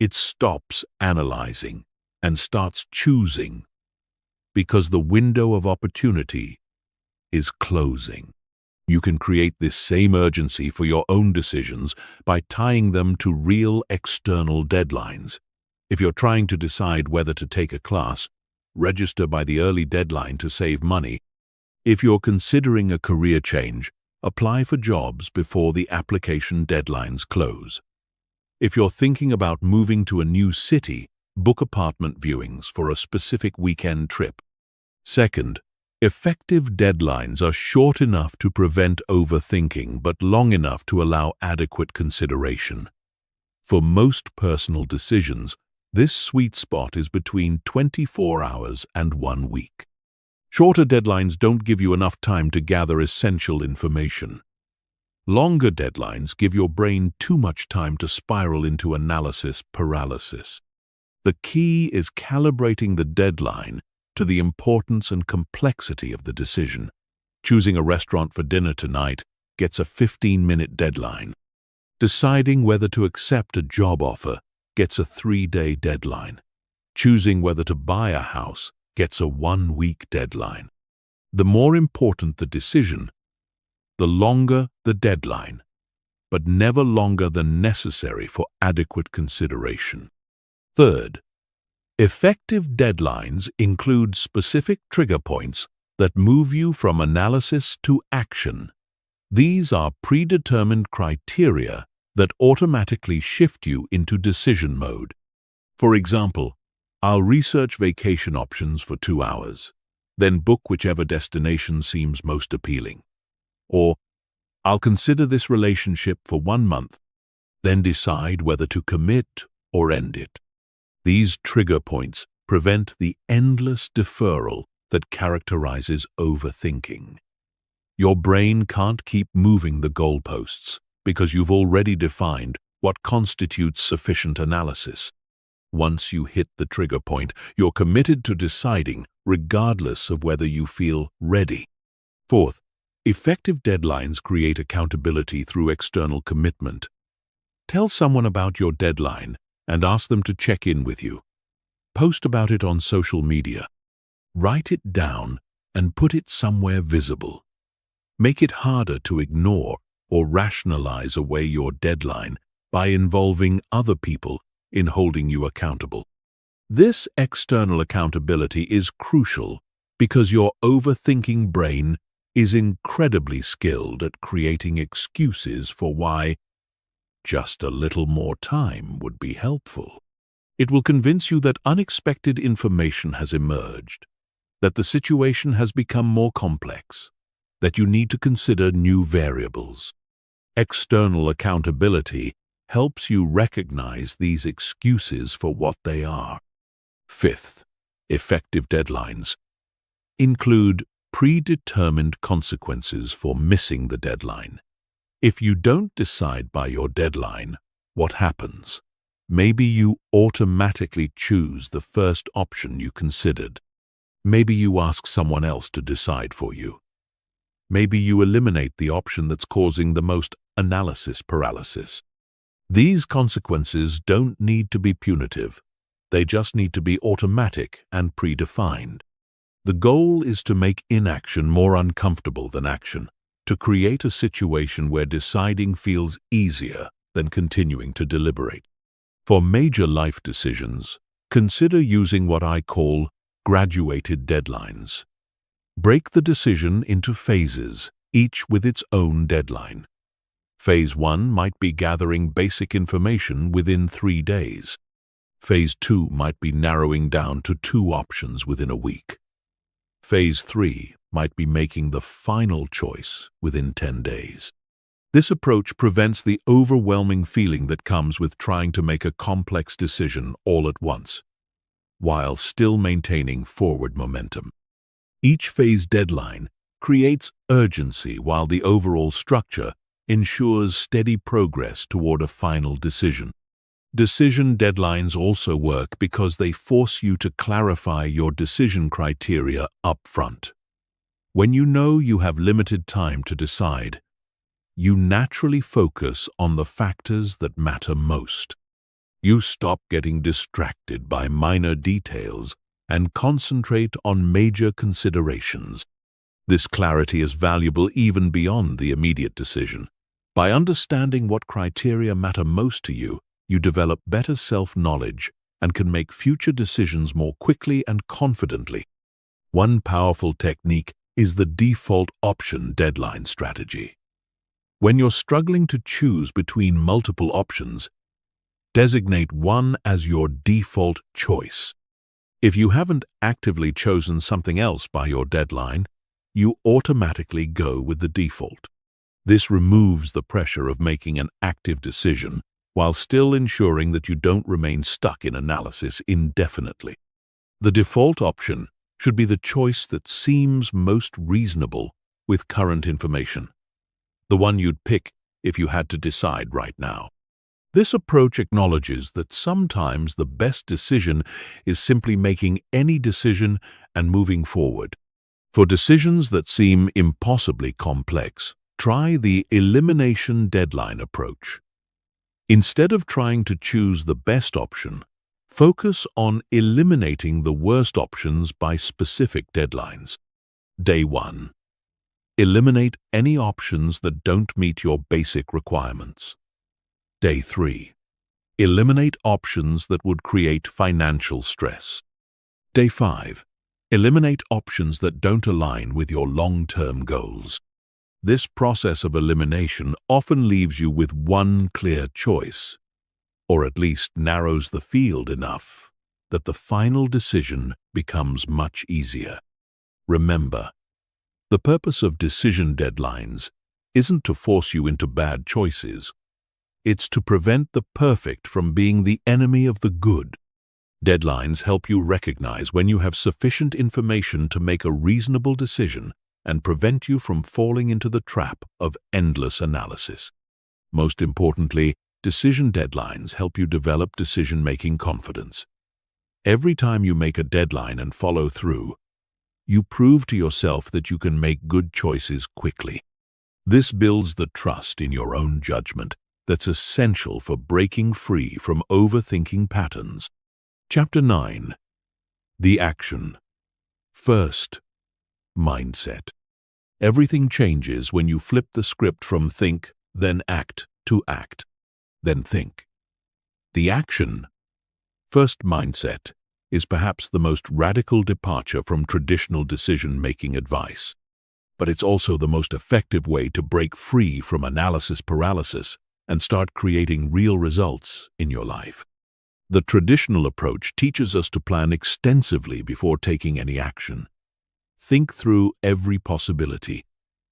It stops analyzing and starts choosing because the window of opportunity is closing. You can create this same urgency for your own decisions by tying them to real external deadlines. If you're trying to decide whether to take a class, register by the early deadline to save money. If you're considering a career change, apply for jobs before the application deadlines close. If you're thinking about moving to a new city, book apartment viewings for a specific weekend trip. Second, effective deadlines are short enough to prevent overthinking but long enough to allow adequate consideration. For most personal decisions, this sweet spot is between 24 hours and 1 week. Shorter deadlines don't give you enough time to gather essential information. Longer deadlines give your brain too much time to spiral into analysis paralysis. The key is calibrating the deadline to the importance and complexity of the decision. Choosing a restaurant for dinner tonight gets a 15-minute deadline. Deciding whether to accept a job offer gets a 3-day deadline. Choosing whether to buy a house gets a 1-week deadline. The more important the decision, the longer the deadline, but never longer than necessary for adequate consideration. Third, effective deadlines include specific trigger points that move you from analysis to action. These are predetermined criteria that automatically shift you into decision mode. For example, I'll research vacation options for 2 hours, then book whichever destination seems most appealing. Or, I'll consider this relationship for 1 month, then decide whether to commit or end it. These trigger points prevent the endless deferral that characterizes overthinking. Your brain can't keep moving the goalposts because you've already defined what constitutes sufficient analysis. Once you hit the trigger point, you're committed to deciding regardless of whether you feel ready. Fourth, effective deadlines create accountability through external commitment. Tell someone about your deadline and ask them to check in with you. Post about it on social media. Write it down and put it somewhere visible. Make it harder to ignore or rationalize away your deadline by involving other people in holding you accountable. This external accountability is crucial because your overthinking brain is incredibly skilled at creating excuses for why just a little more time would be helpful. It will convince you that unexpected information has emerged, that the situation has become more complex, that you need to consider new variables. External accountability helps you recognize these excuses for what they are. Fifth, effective deadlines include predetermined consequences for missing the deadline. If you don't decide by your deadline, what happens? Maybe you automatically choose the first option you considered. Maybe you ask someone else to decide for you. Maybe you eliminate the option that's causing the most analysis paralysis. These consequences don't need to be punitive. They just need to be automatic and predefined. The goal is to make inaction more uncomfortable than action, to create a situation where deciding feels easier than continuing to deliberate. For major life decisions, consider using what I call graduated deadlines. Break the decision into phases, each with its own deadline. Phase 1 might be gathering basic information within 3 days. Phase 2 might be narrowing down to 2 options within a week. Phase 3 might be making the final choice within 10 days. This approach prevents the overwhelming feeling that comes with trying to make a complex decision all at once, while still maintaining forward momentum. Each phase deadline creates urgency while the overall structure ensures steady progress toward a final decision. Decision deadlines also work because they force you to clarify your decision criteria up front. When you know you have limited time to decide, you naturally focus on the factors that matter most. You stop getting distracted by minor details and concentrate on major considerations. This clarity is valuable even beyond the immediate decision. By understanding what criteria matter most to you, you develop better self-knowledge and can make future decisions more quickly and confidently. One powerful technique is the default option deadline strategy. When you're struggling to choose between multiple options, designate one as your default choice. If you haven't actively chosen something else by your deadline, you automatically go with the default. This removes the pressure of making an active decision while still ensuring that you don't remain stuck in analysis indefinitely. The default option should be the choice that seems most reasonable with current information, the one you'd pick if you had to decide right now. This approach acknowledges that sometimes the best decision is simply making any decision and moving forward. For decisions that seem impossibly complex, try the elimination deadline approach. Instead of trying to choose the best option, focus on eliminating the worst options by specific deadlines. Day 1. Eliminate any options that don't meet your basic requirements. Day 3. Eliminate options that would create financial stress. Day 5. Eliminate options that don't align with your long-term goals. This process of elimination often leaves you with one clear choice, or at least narrows the field enough that the final decision becomes much easier. Remember, the purpose of decision deadlines isn't to force you into bad choices. It's to prevent the perfect from being the enemy of the good. Deadlines help you recognize when you have sufficient information to make a reasonable decision and prevent you from falling into the trap of endless analysis. Most importantly, decision deadlines help you develop decision-making confidence. Every time you make a deadline and follow through, you prove to yourself that you can make good choices quickly. This builds the trust in your own judgment that's essential for breaking free from overthinking patterns. Chapter 9. The Action. First, mindset. Everything changes when you flip the script from think, then act, to act, then think. The action First mindset is perhaps the most radical departure from traditional decision-making advice, but it's also the most effective way to break free from analysis paralysis and start creating real results in your life. The traditional approach teaches us to plan extensively before taking any action. Think through every possibility,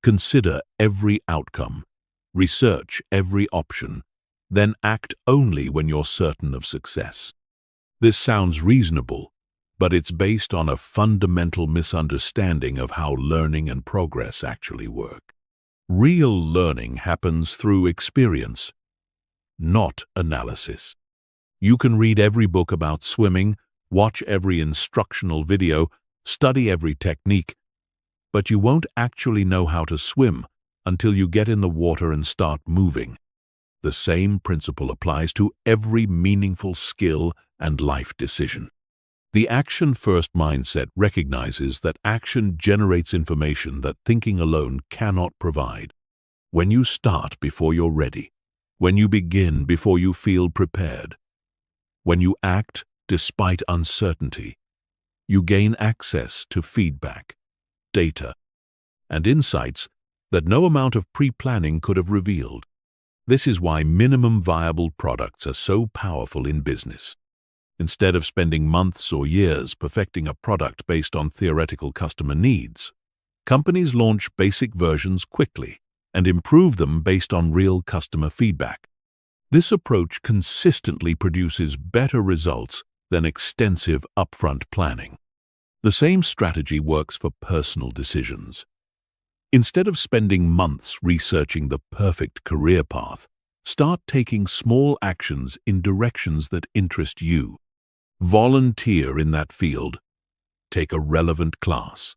consider every outcome, research every option, then act only when you're certain of success. This sounds reasonable, but it's based on a fundamental misunderstanding of how learning and progress actually work. Real learning happens through experience, not analysis. You can read every book about swimming, watch every instructional video, study every technique, but you won't actually know how to swim until you get in the water and start moving. The same principle applies to every meaningful skill and life decision. The action-first mindset recognizes that action generates information that thinking alone cannot provide. When you start before you're ready, when you begin before you feel prepared, when you act despite uncertainty, you gain access to feedback, data, and insights that no amount of pre-planning could have revealed. This is why minimum viable products are so powerful in business. Instead of spending months or years perfecting a product based on theoretical customer needs, companies launch basic versions quickly and improve them based on real customer feedback. This approach consistently produces better results than extensive upfront planning. The same strategy works for personal decisions. Instead of spending months researching the perfect career path, start taking small actions in directions that interest you. Volunteer in that field. Take a relevant class.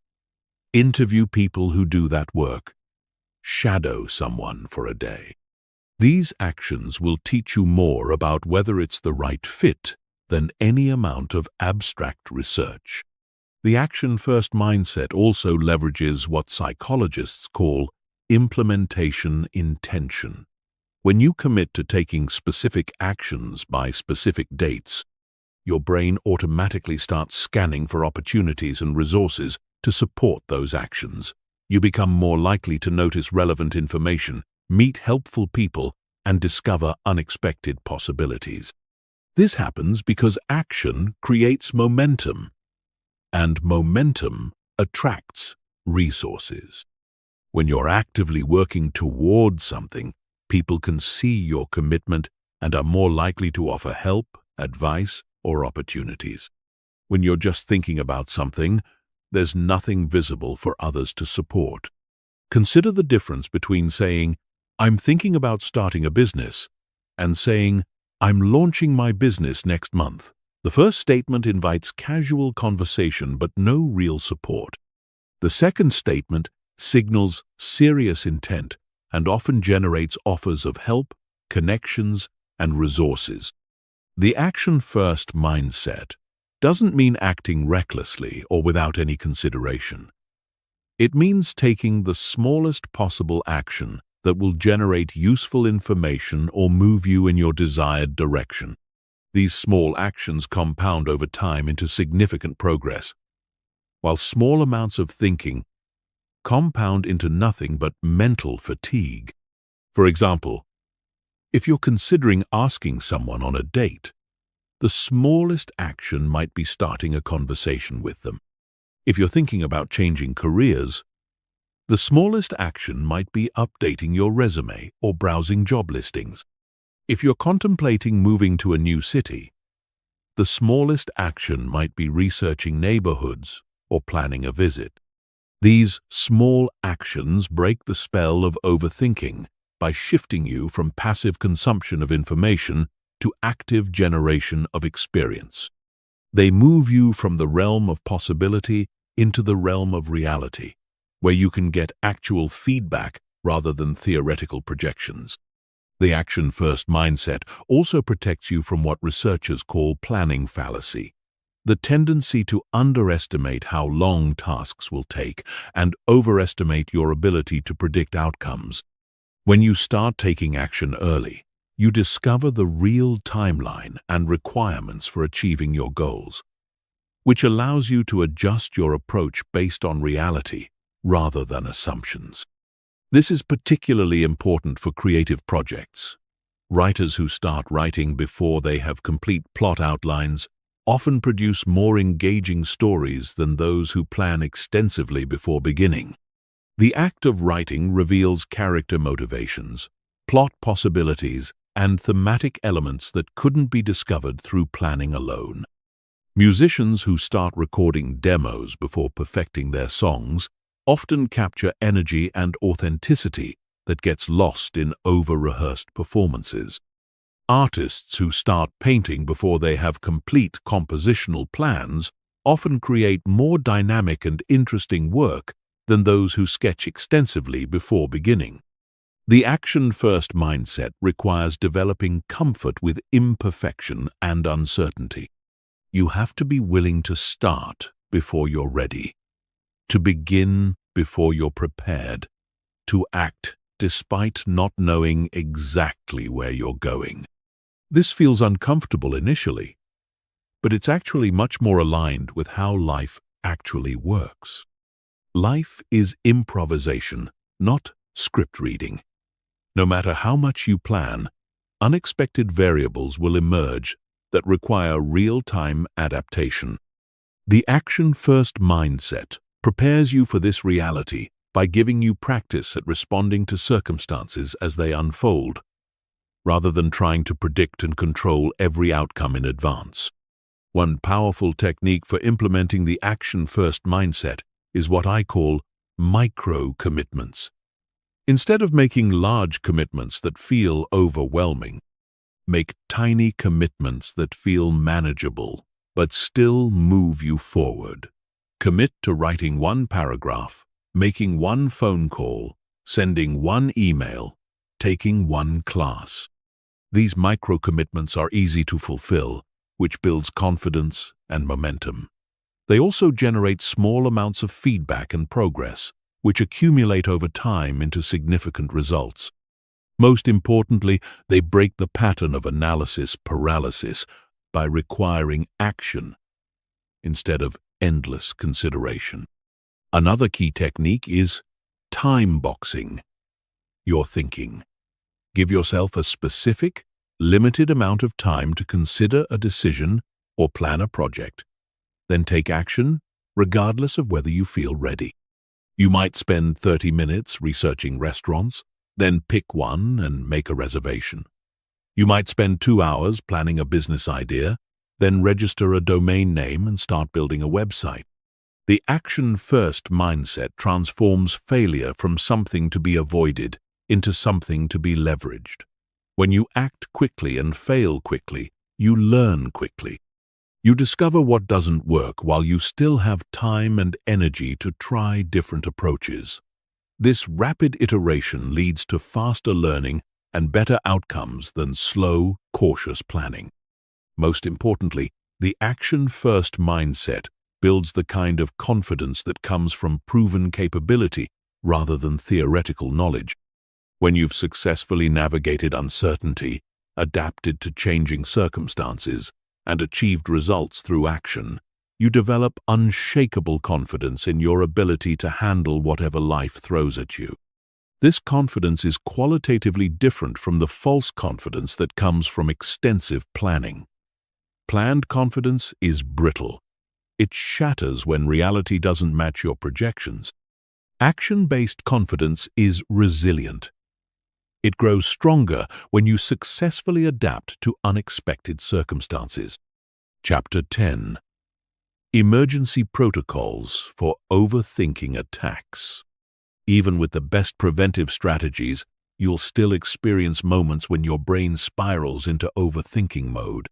Interview people who do that work. Shadow someone for a day. These actions will teach you more about whether it's the right fit than any amount of abstract research. The action-first mindset also leverages what psychologists call implementation intention. When you commit to taking specific actions by specific dates, your brain automatically starts scanning for opportunities and resources to support those actions. You become more likely to notice relevant information, meet helpful people, and discover unexpected possibilities. This happens because action creates momentum, and momentum attracts resources. When you're actively working toward something, people can see your commitment and are more likely to offer help, advice, or opportunities. When you're just thinking about something, there's nothing visible for others to support. Consider the difference between saying, "I'm thinking about starting a business," and saying, "I'm launching my business next month." The first statement invites casual conversation but no real support. The second statement signals serious intent and often generates offers of help, connections, and resources. The action-first mindset doesn't mean acting recklessly or without any consideration. It means taking the smallest possible action that will generate useful information or move you in your desired direction. These small actions compound over time into significant progress, while small amounts of thinking compound into nothing but mental fatigue. For example, if you're considering asking someone on a date, the smallest action might be starting a conversation with them. If you're thinking about changing careers, the smallest action might be updating your resume or browsing job listings. If you're contemplating moving to a new city, the smallest action might be researching neighborhoods or planning a visit. These small actions break the spell of overthinking by shifting you from passive consumption of information to active generation of experience. They move you from the realm of possibility into the realm of reality, where you can get actual feedback rather than theoretical projections. The action-first mindset also protects you from what researchers call planning fallacy, the tendency to underestimate how long tasks will take and overestimate your ability to predict outcomes. When you start taking action early, you discover the real timeline and requirements for achieving your goals, which allows you to adjust your approach based on reality rather than assumptions. This is particularly important for creative projects. Writers who start writing before they have complete plot outlines often produce more engaging stories than those who plan extensively before beginning. The act of writing reveals character motivations, plot possibilities, and thematic elements that couldn't be discovered through planning alone. Musicians who start recording demos before perfecting their songs often capture energy and authenticity that gets lost in over-rehearsed performances. Artists who start painting before they have complete compositional plans often create more dynamic and interesting work than those who sketch extensively before beginning. The action-first mindset requires developing comfort with imperfection and uncertainty. You have to be willing to start before you're ready, to begin before you're prepared, to act despite not knowing exactly where you're going. This feels uncomfortable initially, but it's actually much more aligned with how life actually works. Life is improvisation, not script reading. No matter how much you plan, unexpected variables will emerge that require real-time adaptation. The action-first mindset prepares you for this reality by giving you practice at responding to circumstances as they unfold, rather than trying to predict and control every outcome in advance. One powerful technique for implementing the action-first mindset is what I call micro-commitments. Instead of making large commitments that feel overwhelming, make tiny commitments that feel manageable, but still move you forward. Commit to writing one paragraph, making one phone call, sending one email, taking one class. These micro-commitments are easy to fulfill, which builds confidence and momentum. They also generate small amounts of feedback and progress, which accumulate over time into significant results. Most importantly, they break the pattern of analysis paralysis by requiring action instead of endless consideration. Another key technique is time boxing your thinking. Give yourself a specific, limited amount of time to consider a decision or plan a project. Then take action, regardless of whether you feel ready. You might spend 30 minutes researching restaurants, then pick one and make a reservation. You might spend 2 hours planning a business idea, then register a domain name and start building a website. The action-first mindset transforms failure from something to be avoided into something to be leveraged. When you act quickly and fail quickly, you learn quickly. You discover what doesn't work while you still have time and energy to try different approaches. This rapid iteration leads to faster learning and better outcomes than slow, cautious planning. Most importantly, the action-first mindset builds the kind of confidence that comes from proven capability rather than theoretical knowledge. When you've successfully navigated uncertainty, adapted to changing circumstances, and achieved results through action, you develop unshakable confidence in your ability to handle whatever life throws at you. This confidence is qualitatively different from the false confidence that comes from extensive planning. Planned confidence is brittle. It shatters when reality doesn't match your projections. Action-based confidence is resilient. It grows stronger when you successfully adapt to unexpected circumstances. Chapter 10. Emergency Protocols for Overthinking Attacks. Even with the best preventive strategies, you'll still experience moments when your brain spirals into overthinking mode.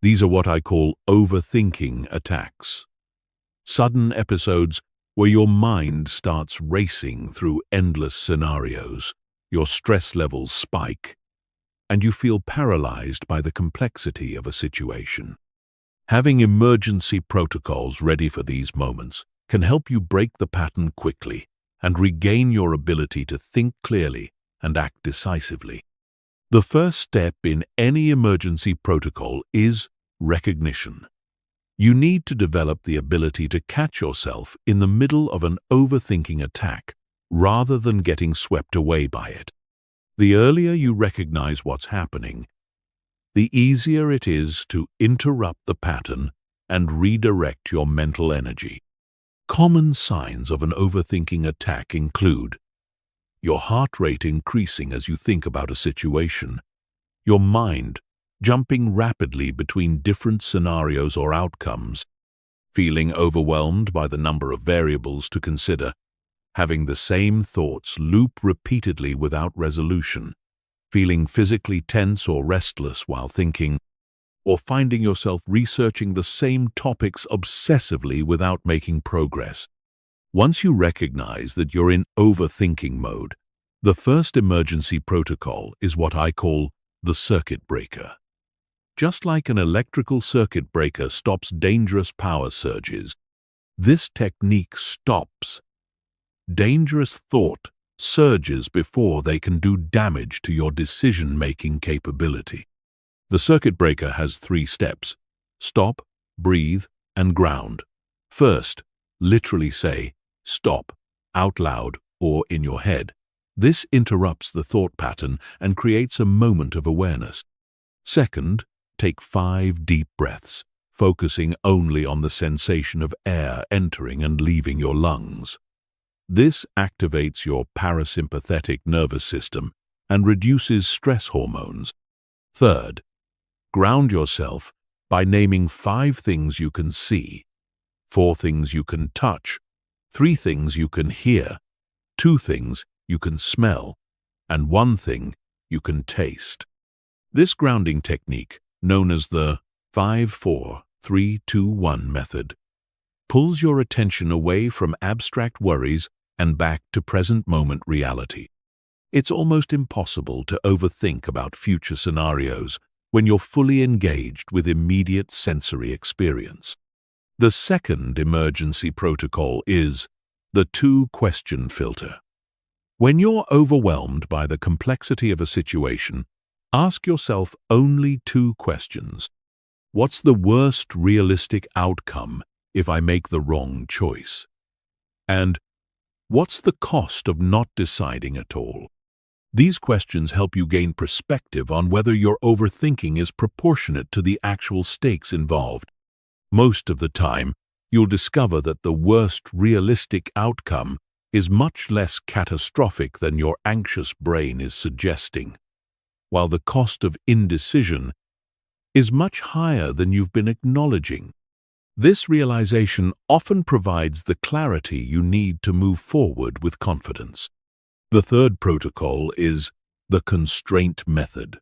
These are what I call overthinking attacks. Sudden episodes where your mind starts racing through endless scenarios, your stress levels spike, and you feel paralyzed by the complexity of a situation. Having emergency protocols ready for these moments can help you break the pattern quickly and regain your ability to think clearly and act decisively. The first step in any emergency protocol is recognition. You need to develop the ability to catch yourself in the middle of an overthinking attack rather than getting swept away by it. The earlier you recognize what's happening, the easier it is to interrupt the pattern and redirect your mental energy. Common signs of an overthinking attack include your heart rate increasing as you think about a situation, your mind jumping rapidly between different scenarios or outcomes, feeling overwhelmed by the number of variables to consider, having the same thoughts loop repeatedly without resolution, feeling physically tense or restless while thinking, or finding yourself researching the same topics obsessively without making progress. Once you recognize that you're in overthinking mode, the first emergency protocol is what I call the circuit breaker. Just like an electrical circuit breaker stops dangerous power surges, this technique stops dangerous thought surges before they can do damage to your decision-making capability. The circuit breaker has 3 steps: stop, breathe, and ground. First, literally say, stop, out loud or in your head. This interrupts the thought pattern and creates a moment of awareness. Second, take 5 deep breaths, focusing only on the sensation of air entering and leaving your lungs. This activates your parasympathetic nervous system and reduces stress hormones. Third, ground yourself by naming 5 things you can see, 4 things you can touch, 3 things you can hear, 2 things you can smell, and 1 thing you can taste. This grounding technique, known as the 5-4-3-2-1 method, pulls your attention away from abstract worries and back to present-moment reality. It's almost impossible to overthink about future scenarios when you're fully engaged with immediate sensory experience. The second emergency protocol is the 2-question filter. When you're overwhelmed by the complexity of a situation, ask yourself only 2 questions. What's the worst realistic outcome if I make the wrong choice? And what's the cost of not deciding at all? These questions help you gain perspective on whether your overthinking is proportionate to the actual stakes involved. Most of the time, you'll discover that the worst realistic outcome is much less catastrophic than your anxious brain is suggesting, while the cost of indecision is much higher than you've been acknowledging. This realization often provides the clarity you need to move forward with confidence. The third protocol is the constraint method.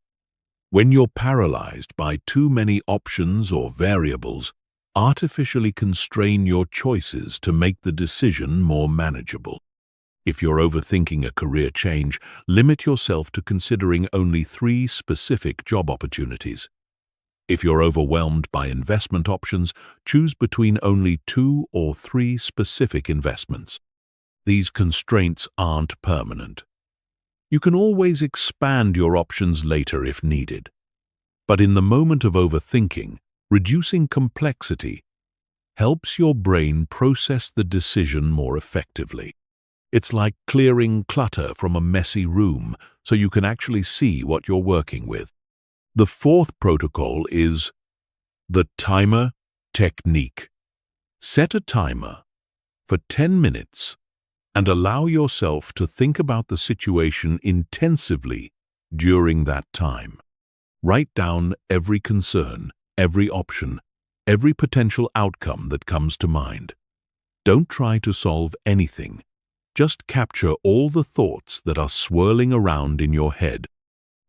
When you're paralyzed by too many options or variables, artificially constrain your choices to make the decision more manageable. If you're overthinking a career change, limit yourself to considering only 3 specific job opportunities. If you're overwhelmed by investment options, choose between only 2 or 3 specific investments. These constraints aren't permanent. You can always expand your options later if needed. But in the moment of overthinking, reducing complexity helps your brain process the decision more effectively. It's like clearing clutter from a messy room so you can actually see what you're working with. The 4th protocol is the timer technique. Set a timer for 10 minutes and allow yourself to think about the situation intensively during that time. Write down every concern, every option, every potential outcome that comes to mind. Don't try to solve anything. Just capture all the thoughts that are swirling around in your head.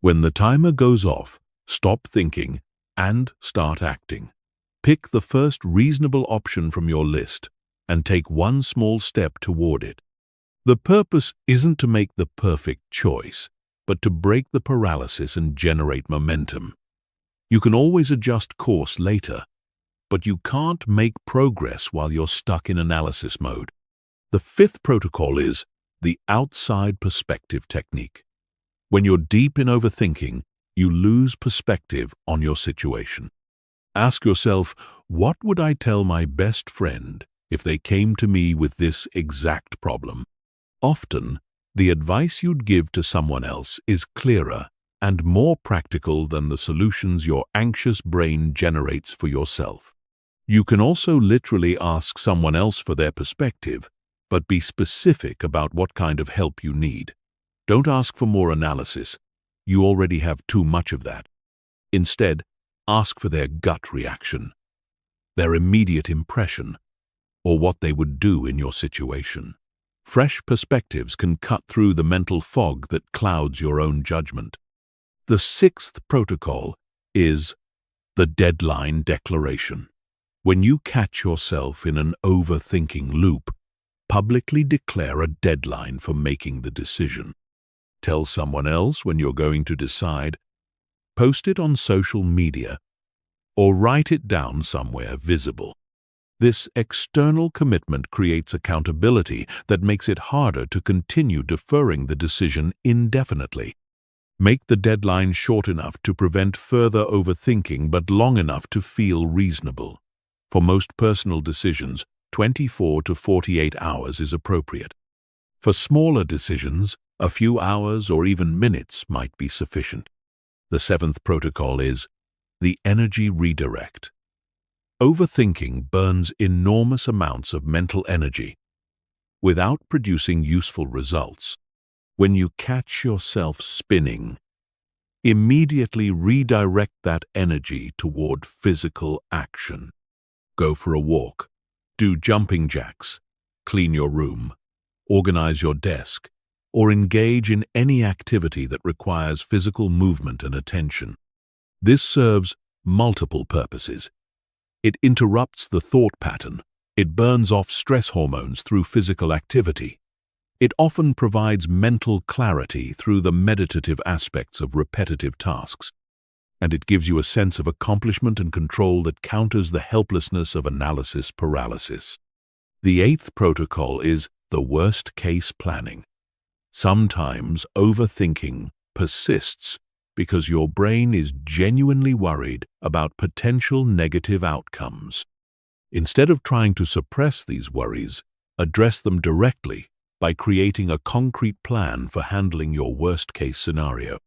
When the timer goes off, stop thinking and start acting. Pick the first reasonable option from your list and take 1 small step toward it. The purpose isn't to make the perfect choice, but to break the paralysis and generate momentum. You can always adjust course later, but you can't make progress while you're stuck in analysis mode. The 5th protocol is the outside perspective technique. When you're deep in overthinking, you lose perspective on your situation. Ask yourself, what would I tell my best friend if they came to me with this exact problem? Often, the advice you'd give to someone else is clearer and more practical than the solutions your anxious brain generates for yourself. You can also literally ask someone else for their perspective, but be specific about what kind of help you need. Don't ask for more analysis. You already have too much of that. Instead, ask for their gut reaction, their immediate impression, or what they would do in your situation. Fresh perspectives can cut through the mental fog that clouds your own judgment. The sixth protocol is the deadline declaration. When you catch yourself in an overthinking loop, publicly declare a deadline for making the decision. Tell someone else when you're going to decide, post it on social media, or write it down somewhere visible. This external commitment creates accountability that makes it harder to continue deferring the decision indefinitely. Make the deadline short enough to prevent further overthinking but long enough to feel reasonable. For most personal decisions, 24 to 48 hours is appropriate. For smaller decisions, a few hours or even minutes might be sufficient. The seventh protocol is the energy redirect. Overthinking burns enormous amounts of mental energy without producing useful results. When you catch yourself spinning, immediately redirect that energy toward physical action. Go for a walk, do jumping jacks, clean your room, organize your desk, or engage in any activity that requires physical movement and attention. This serves multiple purposes. It interrupts the thought pattern. It burns off stress hormones through physical activity. It often provides mental clarity through the meditative aspects of repetitive tasks. And it gives you a sense of accomplishment and control that counters the helplessness of analysis paralysis. The eighth protocol is the worst-case planning. Sometimes overthinking persists because your brain is genuinely worried about potential negative outcomes. Instead of trying to suppress these worries, address them directly by creating a concrete plan for handling your worst-case scenario.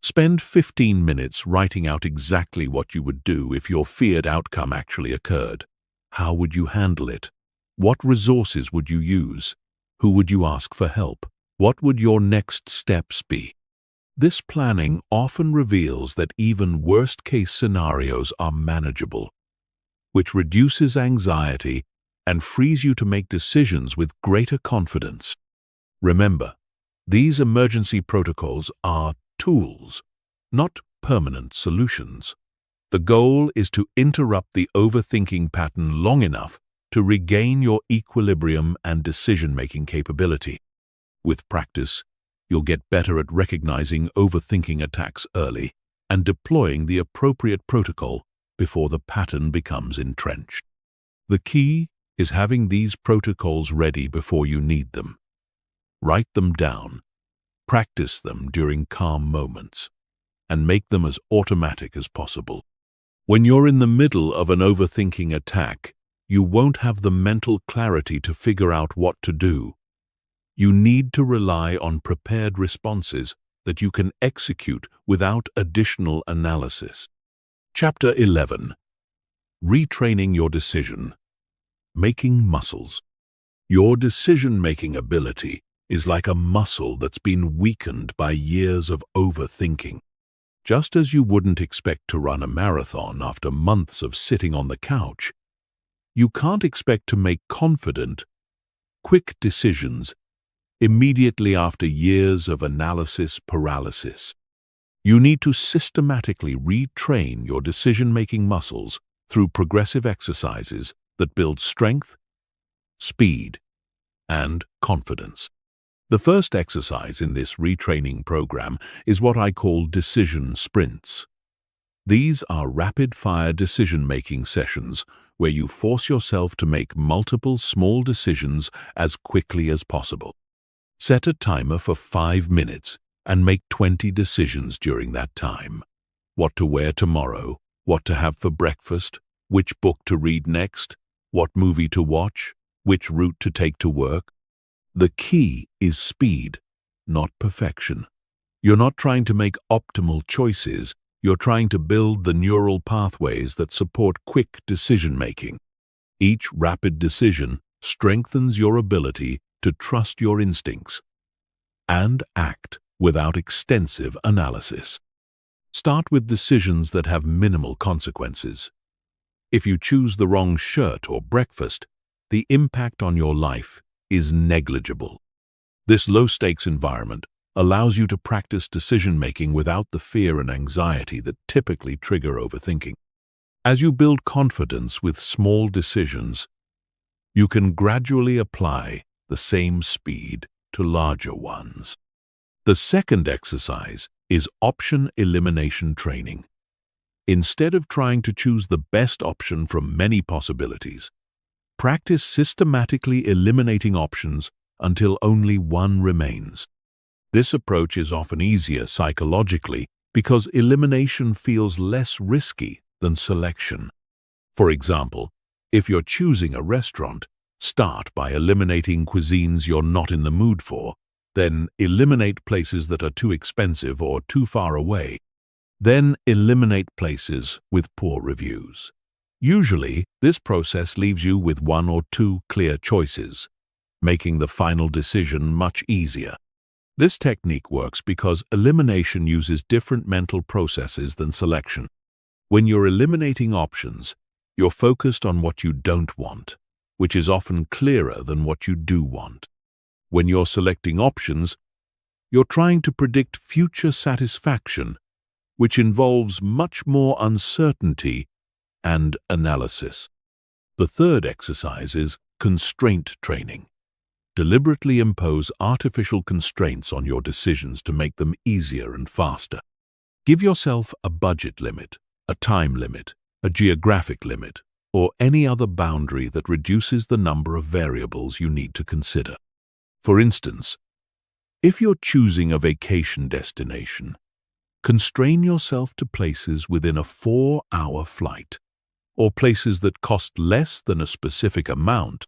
Spend 15 minutes writing out exactly what you would do if your feared outcome actually occurred. How would you handle it? What resources would you use? Who would you ask for help? What would your next steps be? This planning often reveals that even worst-case scenarios are manageable, which reduces anxiety and frees you to make decisions with greater confidence. Remember, these emergency protocols are tools, not permanent solutions. The goal is to interrupt the overthinking pattern long enough to regain your equilibrium and decision-making capability. With practice, you'll get better at recognizing overthinking attacks early and deploying the appropriate protocol before the pattern becomes entrenched. The key is having these protocols ready before you need them. Write them down, practice them during calm moments, and make them as automatic as possible. When you're in the middle of an overthinking attack, you won't have the mental clarity to figure out what to do. You need to rely on prepared responses that you can execute without additional analysis. Chapter 11. Retraining your decision. Making muscles. Your decision-making ability is like a muscle that's been weakened by years of overthinking. Just as you wouldn't expect to run a marathon after months of sitting on the couch, you can't expect to make confident, quick decisions immediately after years of analysis paralysis. You need to systematically retrain your decision-making muscles through progressive exercises that build strength, speed, and confidence. The first exercise in this retraining program is what I call decision sprints. These are rapid-fire decision-making sessions where you force yourself to make multiple small decisions as quickly as possible. Set a timer for 5 minutes, and make 20 decisions during that time. What to wear tomorrow, what to have for breakfast, which book to read next, what movie to watch, which route to take to work. The key is speed, not perfection. You're not trying to make optimal choices, you're trying to build the neural pathways that support quick decision-making. Each rapid decision strengthens your ability to trust your instincts and act without extensive analysis. Start with decisions that have minimal consequences. If you choose the wrong shirt or breakfast, the impact on your life is negligible. This low-stakes environment allows you to practice decision-making without the fear and anxiety that typically trigger overthinking. As you build confidence with small decisions, you can gradually apply the same speed to larger ones. The second exercise is option elimination training. Instead of trying to choose the best option from many possibilities, practice systematically eliminating options until only one remains. This approach is often easier psychologically because elimination feels less risky than selection. For example, if you're choosing a restaurant, start by eliminating cuisines you're not in the mood for, then eliminate places that are too expensive or too far away. Then eliminate places with poor reviews. Usually, this process leaves you with one or two clear choices, making the final decision much easier. This technique works because elimination uses different mental processes than selection. When you're eliminating options, you're focused on what you don't want, which is often clearer than what you do want. When you're selecting options, you're trying to predict future satisfaction, which involves much more uncertainty and analysis. The third exercise is constraint training. Deliberately impose artificial constraints on your decisions to make them easier and faster. Give yourself a budget limit, a time limit, a geographic limit, or any other boundary that reduces the number of variables you need to consider. For instance, if you're choosing a vacation destination, constrain yourself to places within a 4-hour flight, or places that cost less than a specific amount,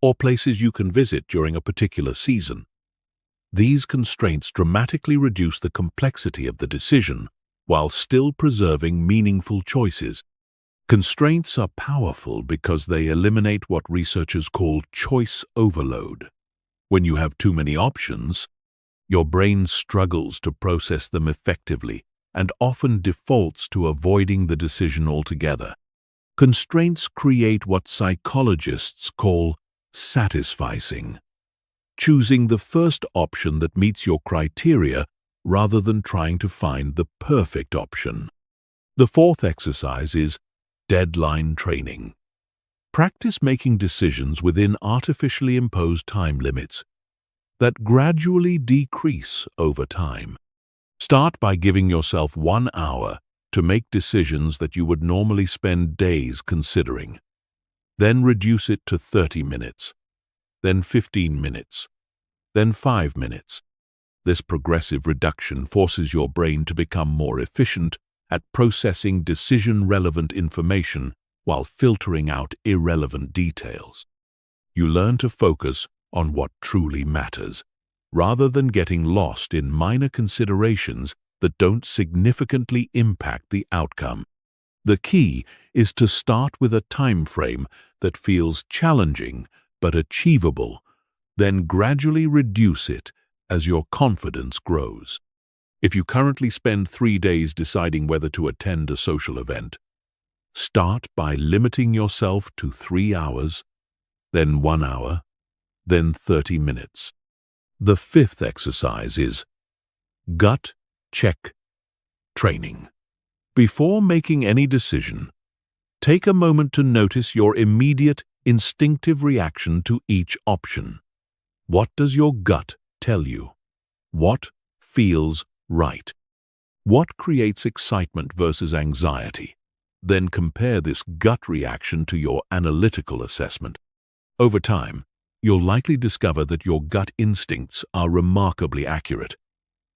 or places you can visit during a particular season. These constraints dramatically reduce the complexity of the decision while still preserving meaningful choices. Constraints are powerful because they eliminate what researchers call choice overload. When you have too many options, your brain struggles to process them effectively and often defaults to avoiding the decision altogether. Constraints create what psychologists call satisficing, choosing the first option that meets your criteria rather than trying to find the perfect option. The fourth exercise is deadline training. Practice making decisions within artificially imposed time limits that gradually decrease over time. Start by giving yourself 1 hour to make decisions that you would normally spend days considering. Then reduce it to 30 minutes, then 15 minutes, then 5 minutes. This progressive reduction forces your brain to become more efficient at processing decision-relevant information while filtering out irrelevant details. You learn to focus on what truly matters, rather than getting lost in minor considerations that don't significantly impact the outcome. The key is to start with a time frame that feels challenging but achievable, then gradually reduce it as your confidence grows. If you currently spend 3 days deciding whether to attend a social event, start by limiting yourself to 3 hours, then 1 hour, then 30 minutes. The fifth exercise is gut check training. Before making any decision, take a moment to notice your immediate, instinctive reaction to each option. What does your gut tell you? What feels right? What creates excitement versus anxiety? Then compare this gut reaction to your analytical assessment. Over time, you'll likely discover that your gut instincts are remarkably accurate,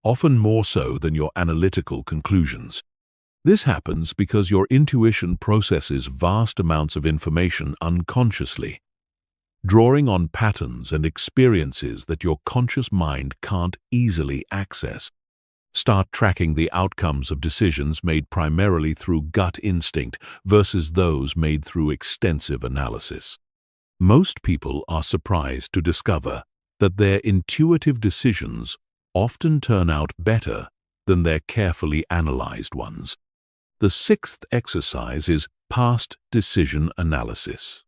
often more so than your analytical conclusions. This happens because your intuition processes vast amounts of information unconsciously, drawing on patterns and experiences that your conscious mind can't easily access. Start tracking the outcomes of decisions made primarily through gut instinct versus those made through extensive analysis. Most people are surprised to discover that their intuitive decisions often turn out better than their carefully analyzed ones. The sixth exercise is past decision analysis.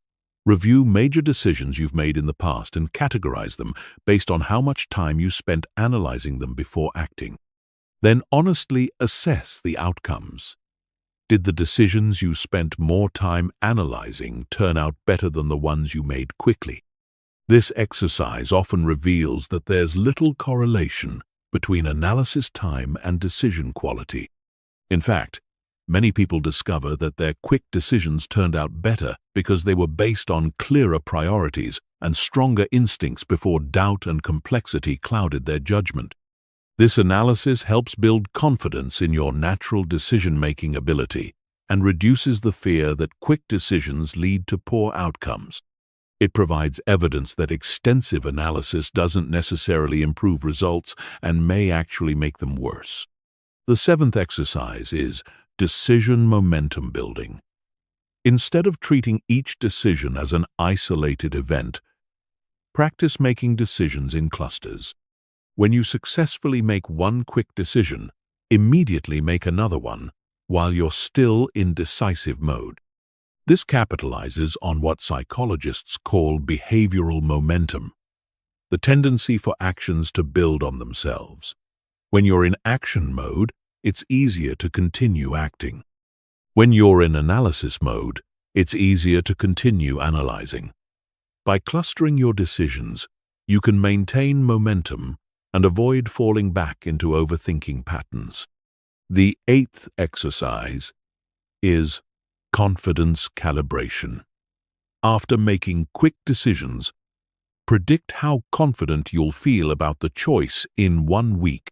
Review major decisions you've made in the past and categorize them based on how much time you spent analyzing them before acting. Then honestly assess the outcomes. Did the decisions you spent more time analyzing turn out better than the ones you made quickly? This exercise often reveals that there's little correlation between analysis time and decision quality. In fact, many people discover that their quick decisions turned out better because they were based on clearer priorities and stronger instincts before doubt and complexity clouded their judgment. This analysis helps build confidence in your natural decision-making ability and reduces the fear that quick decisions lead to poor outcomes. It provides evidence that extensive analysis doesn't necessarily improve results and may actually make them worse. The seventh exercise is decision momentum building. Instead of treating each decision as an isolated event, practice making decisions in clusters. When you successfully make one quick decision, immediately make another one while you're still in decisive mode. This capitalizes on what psychologists call behavioral momentum, the tendency for actions to build on themselves. When you're in action mode, it's easier to continue acting. When you're in analysis mode, it's easier to continue analyzing. By clustering your decisions, you can maintain momentum and avoid falling back into overthinking patterns. The eighth exercise is confidence calibration. After making quick decisions, predict how confident you'll feel about the choice in 1 week.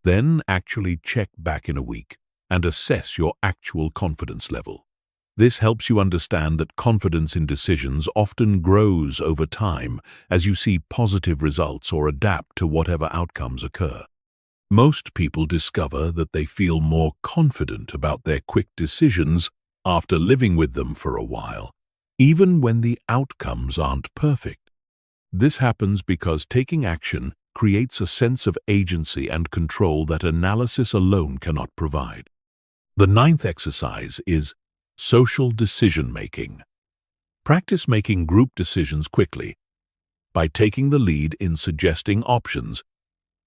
Then actually check back in a week and assess your actual confidence level. This helps you understand that confidence in decisions often grows over time as you see positive results or adapt to whatever outcomes occur. Most people discover that they feel more confident about their quick decisions after living with them for a while, even when the outcomes aren't perfect. This happens because taking action creates a sense of agency and control that analysis alone cannot provide. The ninth exercise is social decision-making. Practice making group decisions quickly by taking the lead in suggesting options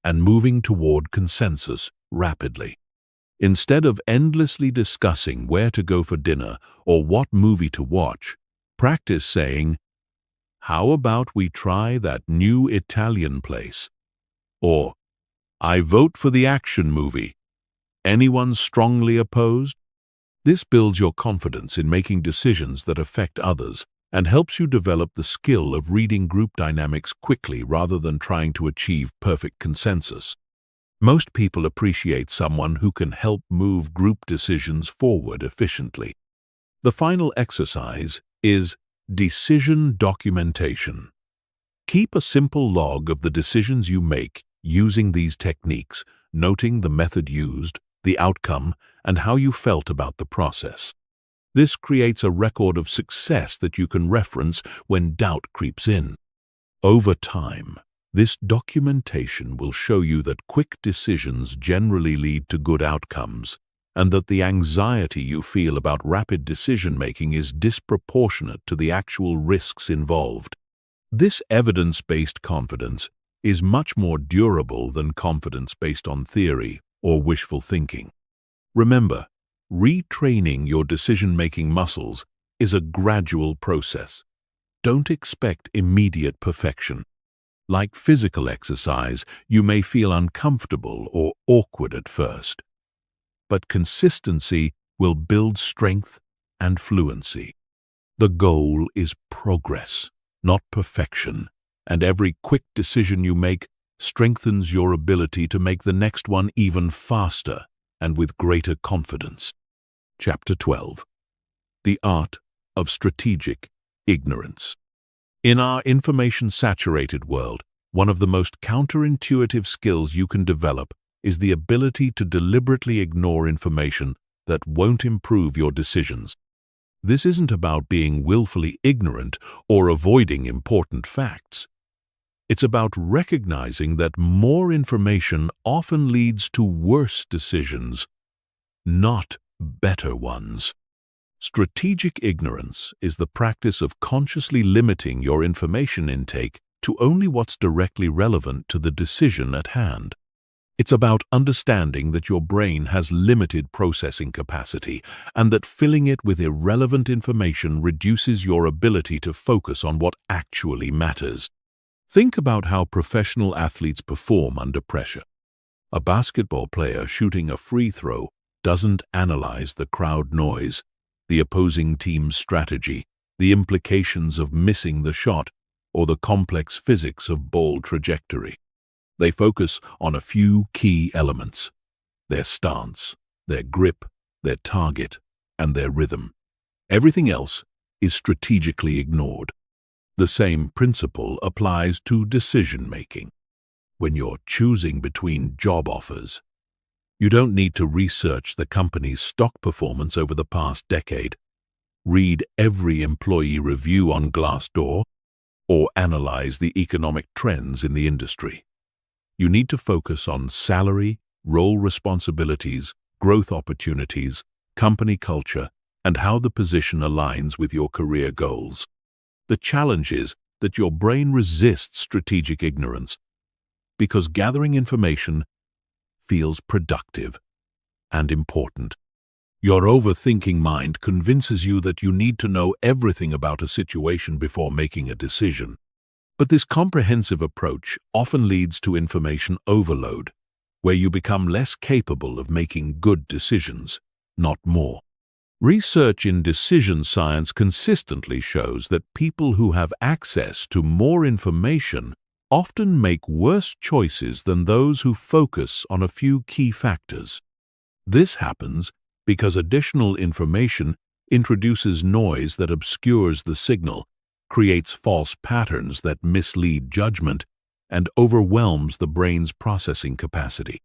and moving toward consensus rapidly. Instead of endlessly discussing where to go for dinner or what movie to watch, practice saying, "How about we try that new Italian place?" Or, "I vote for the action movie. Anyone strongly opposed?" This builds your confidence in making decisions that affect others and helps you develop the skill of reading group dynamics quickly rather than trying to achieve perfect consensus. Most people appreciate someone who can help move group decisions forward efficiently. The final exercise is decision documentation. Keep a simple log of the decisions you make using these techniques, noting the method used, the outcome, and how you felt about the process. This creates a record of success that you can reference when doubt creeps in. Over time, this documentation will show you that quick decisions generally lead to good outcomes, and that the anxiety you feel about rapid decision-making is disproportionate to the actual risks involved. This evidence-based confidence is much more durable than confidence based on theory or wishful thinking. Remember, retraining your decision-making muscles is a gradual process. Don't expect immediate perfection. Like physical exercise, you may feel uncomfortable or awkward at first. But consistency will build strength and fluency. The goal is progress, not perfection, and every quick decision you make strengthens your ability to make the next one even faster and with greater confidence. Chapter 12. The Art of Strategic Ignorance. In our information-saturated world, one of the most counterintuitive skills you can develop is the ability to deliberately ignore information that won't improve your decisions. This isn't about being willfully ignorant or avoiding important facts. It's about recognizing that more information often leads to worse decisions, not better ones. Strategic ignorance is the practice of consciously limiting your information intake to only what's directly relevant to the decision at hand. It's about understanding that your brain has limited processing capacity and that filling it with irrelevant information reduces your ability to focus on what actually matters. Think about how professional athletes perform under pressure. A basketball player shooting a free throw doesn't analyze the crowd noise, the opposing team's strategy, the implications of missing the shot, or the complex physics of ball trajectory. They focus on a few key elements: their stance, their grip, their target, and their rhythm. Everything else is strategically ignored. The same principle applies to decision-making. When you're choosing between job offers, you don't need to research the company's stock performance over the past decade, read every employee review on Glassdoor, or analyze the economic trends in the industry. You need to focus on salary, role responsibilities, growth opportunities, company culture, and how the position aligns with your career goals. The challenge is that your brain resists strategic ignorance because gathering information feels productive and important. Your overthinking mind convinces you that you need to know everything about a situation before making a decision. But this comprehensive approach often leads to information overload, where you become less capable of making good decisions, not more. Research in decision science consistently shows that people who have access to more information often make worse choices than those who focus on a few key factors. This happens because additional information introduces noise that obscures the signal, creates false patterns that mislead judgment, and overwhelms the brain's processing capacity.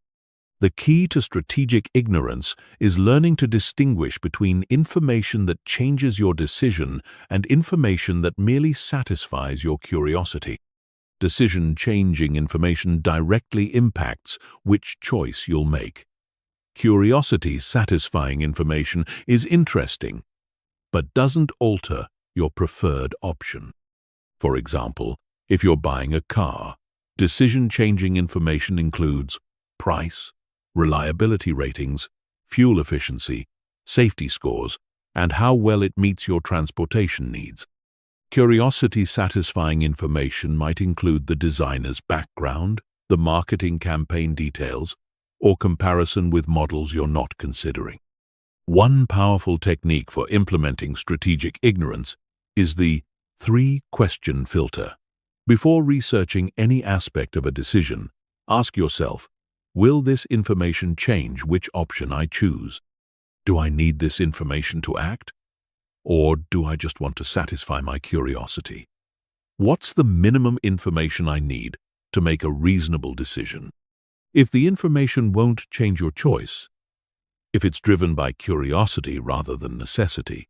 The key to strategic ignorance is learning to distinguish between information that changes your decision and information that merely satisfies your curiosity. Decision-changing information directly impacts which choice you'll make. Curiosity-satisfying information is interesting, but doesn't alter your preferred option. For example, if you're buying a car, decision-changing information includes price, reliability ratings, fuel efficiency, safety scores, and how well it meets your transportation needs. Curiosity-satisfying information might include the designer's background, the marketing campaign details, or comparison with models you're not considering. One powerful technique for implementing strategic ignorance is the three-question filter. Before researching any aspect of a decision, ask yourself, will this information change which option I choose? Do I need this information to act? Or do I just want to satisfy my curiosity? What's the minimum information I need to make a reasonable decision? If the information won't change your choice, if it's driven by curiosity rather than necessity,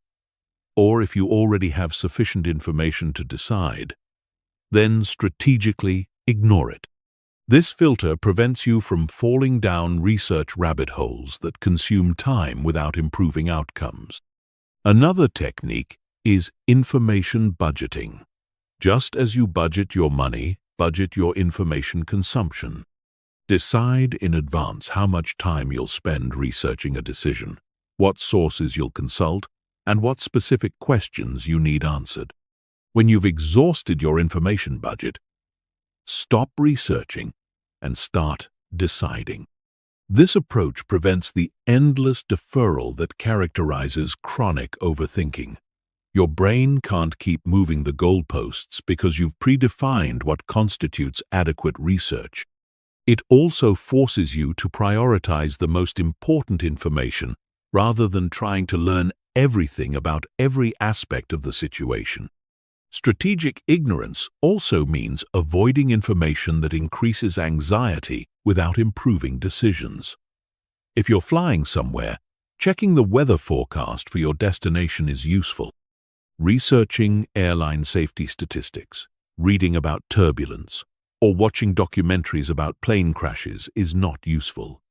or if you already have sufficient information to decide, then strategically ignore it. This filter prevents you from falling down research rabbit holes that consume time without improving outcomes. Another technique is information budgeting. Just as you budget your money, budget your information consumption. Decide in advance how much time you'll spend researching a decision, what sources you'll consult, and what specific questions you need answered. When you've exhausted your information budget, stop researching and start deciding. This approach prevents the endless deferral that characterizes chronic overthinking. Your brain can't keep moving the goalposts because you've predefined what constitutes adequate research. It also forces you to prioritize the most important information rather than trying to learn everything about every aspect of the situation. Strategic ignorance also means avoiding information that increases anxiety without improving decisions. If you're flying somewhere, checking the weather forecast for your destination is useful. Researching airline safety statistics, reading about turbulence, or watching documentaries about plane crashes is not useful.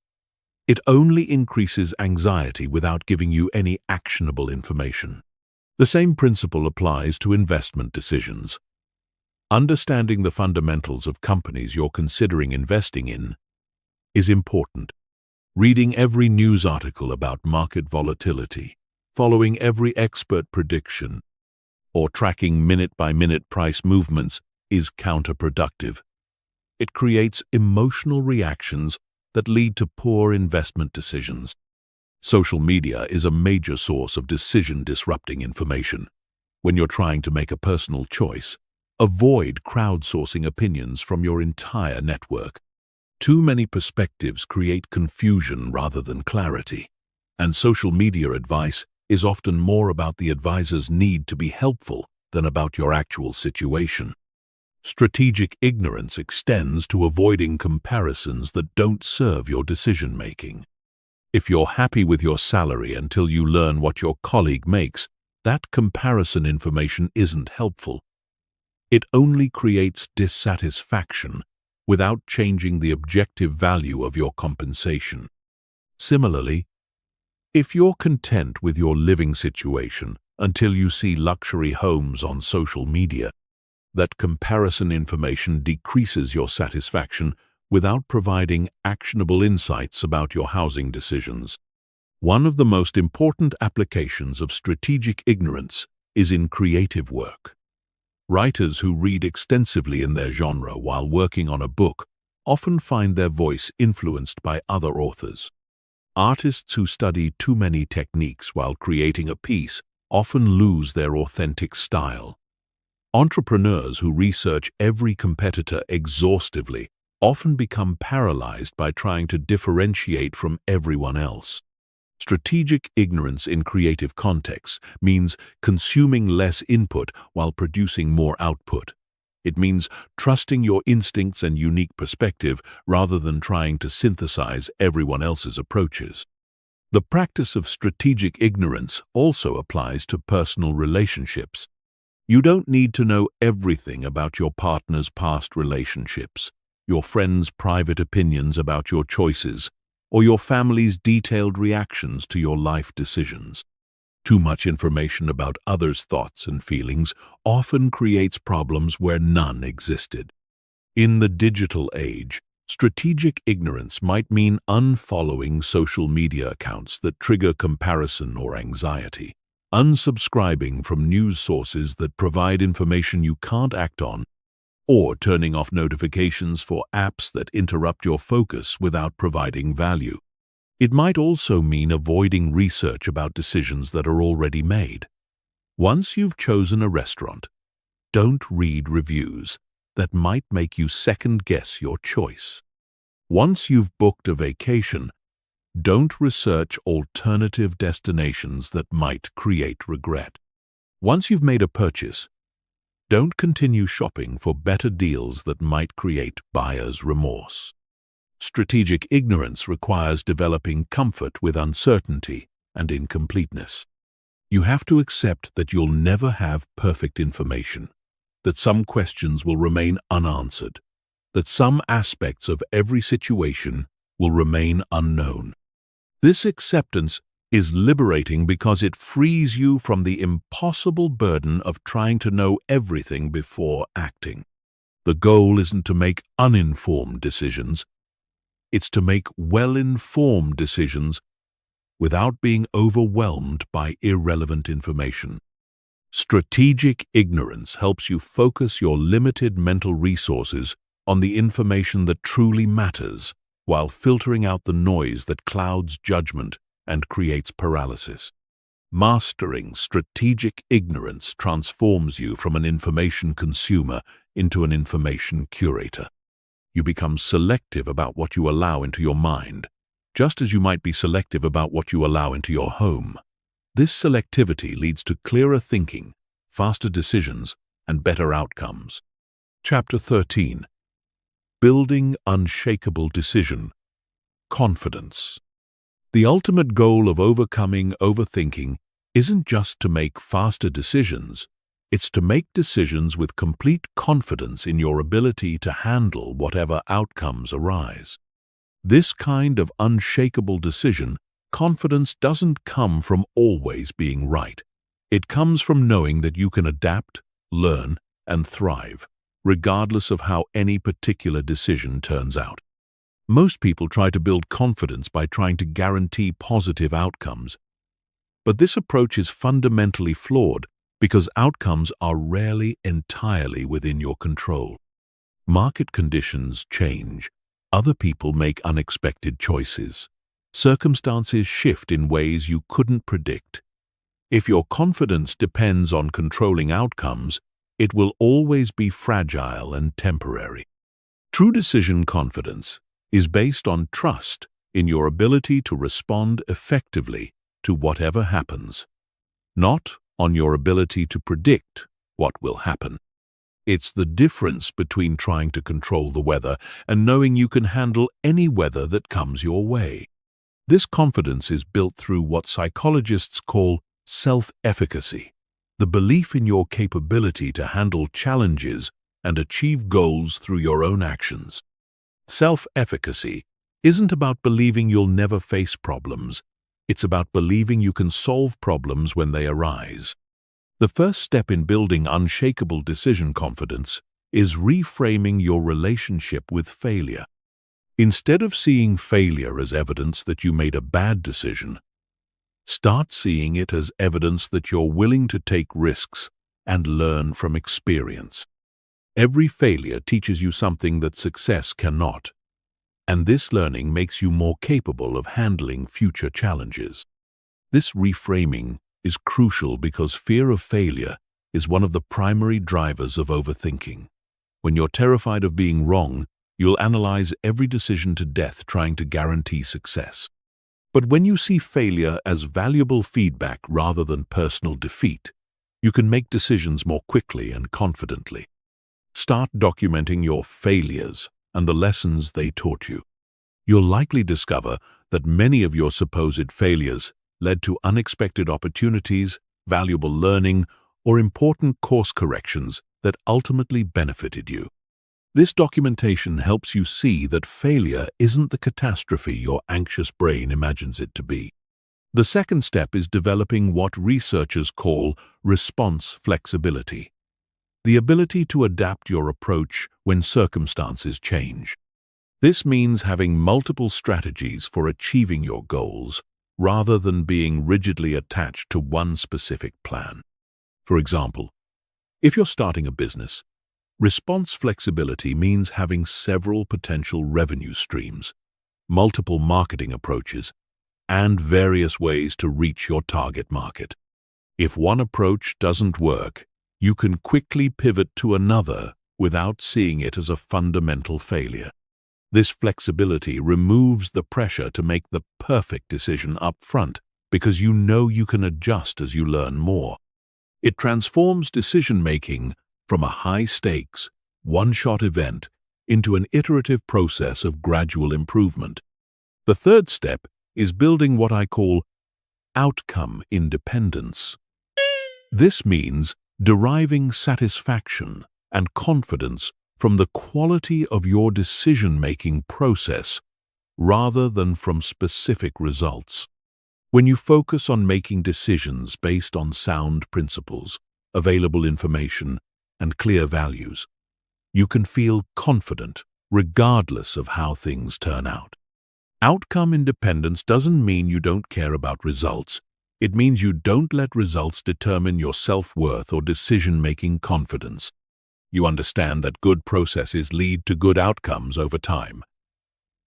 It only increases anxiety without giving you any actionable information. The same principle applies to investment decisions. Understanding the fundamentals of companies you're considering investing in is important. Reading every news article about market volatility, following every expert prediction, or tracking minute-by-minute price movements is counterproductive. It creates emotional reactions that lead to poor investment decisions. Social media is a major source of decision-disrupting information. When you're trying to make a personal choice, avoid crowdsourcing opinions from your entire network. Too many perspectives create confusion rather than clarity, and social media advice is often more about the advisor's need to be helpful than about your actual situation. Strategic ignorance extends to avoiding comparisons that don't serve your decision-making. If you're happy with your salary until you learn what your colleague makes, that comparison information isn't helpful. It only creates dissatisfaction without changing the objective value of your compensation. Similarly, if you're content with your living situation until you see luxury homes on social media, that comparison information decreases your satisfaction without providing actionable insights about your housing decisions. One of the most important applications of strategic ignorance is in creative work. Writers who read extensively in their genre while working on a book often find their voice influenced by other authors. Artists who study too many techniques while creating a piece often lose their authentic style. Entrepreneurs who research every competitor exhaustively often become paralyzed by trying to differentiate from everyone else. Strategic ignorance in creative contexts means consuming less input while producing more output. It means trusting your instincts and unique perspective rather than trying to synthesize everyone else's approaches. The practice of strategic ignorance also applies to personal relationships. You don't need to know everything about your partner's past relationships, your friends' private opinions about your choices, or your family's detailed reactions to your life decisions. Too much information about others' thoughts and feelings often creates problems where none existed. In the digital age, strategic ignorance might mean unfollowing social media accounts that trigger comparison or anxiety, unsubscribing from news sources that provide information you can't act on, or turning off notifications for apps that interrupt your focus without providing value. It might also mean avoiding research about decisions that are already made. Once you've chosen a restaurant, don't read reviews that might make you second-guess your choice. Once you've booked a vacation, don't research alternative destinations that might create regret. Once you've made a purchase, don't continue shopping for better deals that might create buyer's remorse. Strategic ignorance requires developing comfort with uncertainty and incompleteness. You have to accept that you'll never have perfect information, that some questions will remain unanswered, that some aspects of every situation will remain unknown. This acceptance is liberating because it frees you from the impossible burden of trying to know everything before acting. The goal isn't to make uninformed decisions. It's to make well-informed decisions without being overwhelmed by irrelevant information. Strategic ignorance helps you focus your limited mental resources on the information that truly matters, while filtering out the noise that clouds judgment and creates paralysis. Mastering strategic ignorance transforms you from an information consumer into an information curator. You become selective about what you allow into your mind, just as you might be selective about what you allow into your home. This selectivity leads to clearer thinking, faster decisions, and better outcomes. Chapter 13. Building Unshakable Decision. Confidence. The ultimate goal of overcoming overthinking isn't just to make faster decisions. It's to make decisions with complete confidence in your ability to handle whatever outcomes arise. This kind of unshakable decision, confidence doesn't come from always being right. It comes from knowing that you can adapt, learn, and thrive, regardless of how any particular decision turns out. Most people try to build confidence by trying to guarantee positive outcomes. But this approach is fundamentally flawed because outcomes are rarely entirely within your control. Market conditions change. Other people make unexpected choices. Circumstances shift in ways you couldn't predict. If your confidence depends on controlling outcomes, it will always be fragile and temporary. True decision confidence is based on trust in your ability to respond effectively to whatever happens, not on your ability to predict what will happen. It's the difference between trying to control the weather and knowing you can handle any weather that comes your way. This confidence is built through what psychologists call self-efficacy, the belief in your capability to handle challenges and achieve goals through your own actions. Self-efficacy isn't about believing you'll never face problems. It's about believing you can solve problems when they arise. The first step in building unshakable decision confidence is reframing your relationship with failure. Instead of seeing failure as evidence that you made a bad decision, start seeing it as evidence that you're willing to take risks and learn from experience. Every failure teaches you something that success cannot, and this learning makes you more capable of handling future challenges. This reframing is crucial because fear of failure is one of the primary drivers of overthinking. When you're terrified of being wrong, you'll analyze every decision to death trying to guarantee success. But when you see failure as valuable feedback rather than personal defeat, you can make decisions more quickly and confidently. Start documenting your failures and the lessons they taught you. You'll likely discover that many of your supposed failures led to unexpected opportunities, valuable learning, or important course corrections that ultimately benefited you. This documentation helps you see that failure isn't the catastrophe your anxious brain imagines it to be. The second step is developing what researchers call response flexibility, the ability to adapt your approach when circumstances change. This means having multiple strategies for achieving your goals, rather than being rigidly attached to one specific plan. For example, if you're starting a business, response flexibility means having several potential revenue streams, multiple marketing approaches, and various ways to reach your target market. If one approach doesn't work, you can quickly pivot to another without seeing it as a fundamental failure. This flexibility removes the pressure to make the perfect decision up front because you know you can adjust as you learn more. It transforms decision-making from a high-stakes, one-shot event into an iterative process of gradual improvement. The third step is building what I call outcome independence. This means deriving satisfaction and confidence from the quality of your decision-making process rather than from specific results. When you focus on making decisions based on sound principles, available information, and clear values, you can feel confident regardless of how things turn out. Outcome independence doesn't mean you don't care about results. It means you don't let results determine your self-worth or decision-making confidence. You understand that good processes lead to good outcomes over time,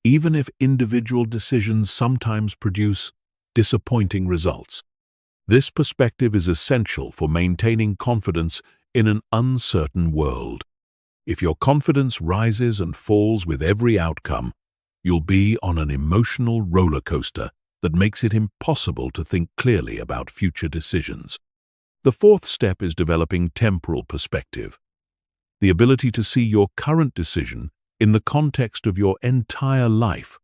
even if individual decisions sometimes produce disappointing results. This perspective is essential for maintaining confidence in an uncertain world. If your confidence rises and falls with every outcome, you'll be on an emotional roller coaster that makes it impossible to think clearly about future decisions. The fourth step is developing temporal perspective, the ability to see your current decision in the context of your entire life,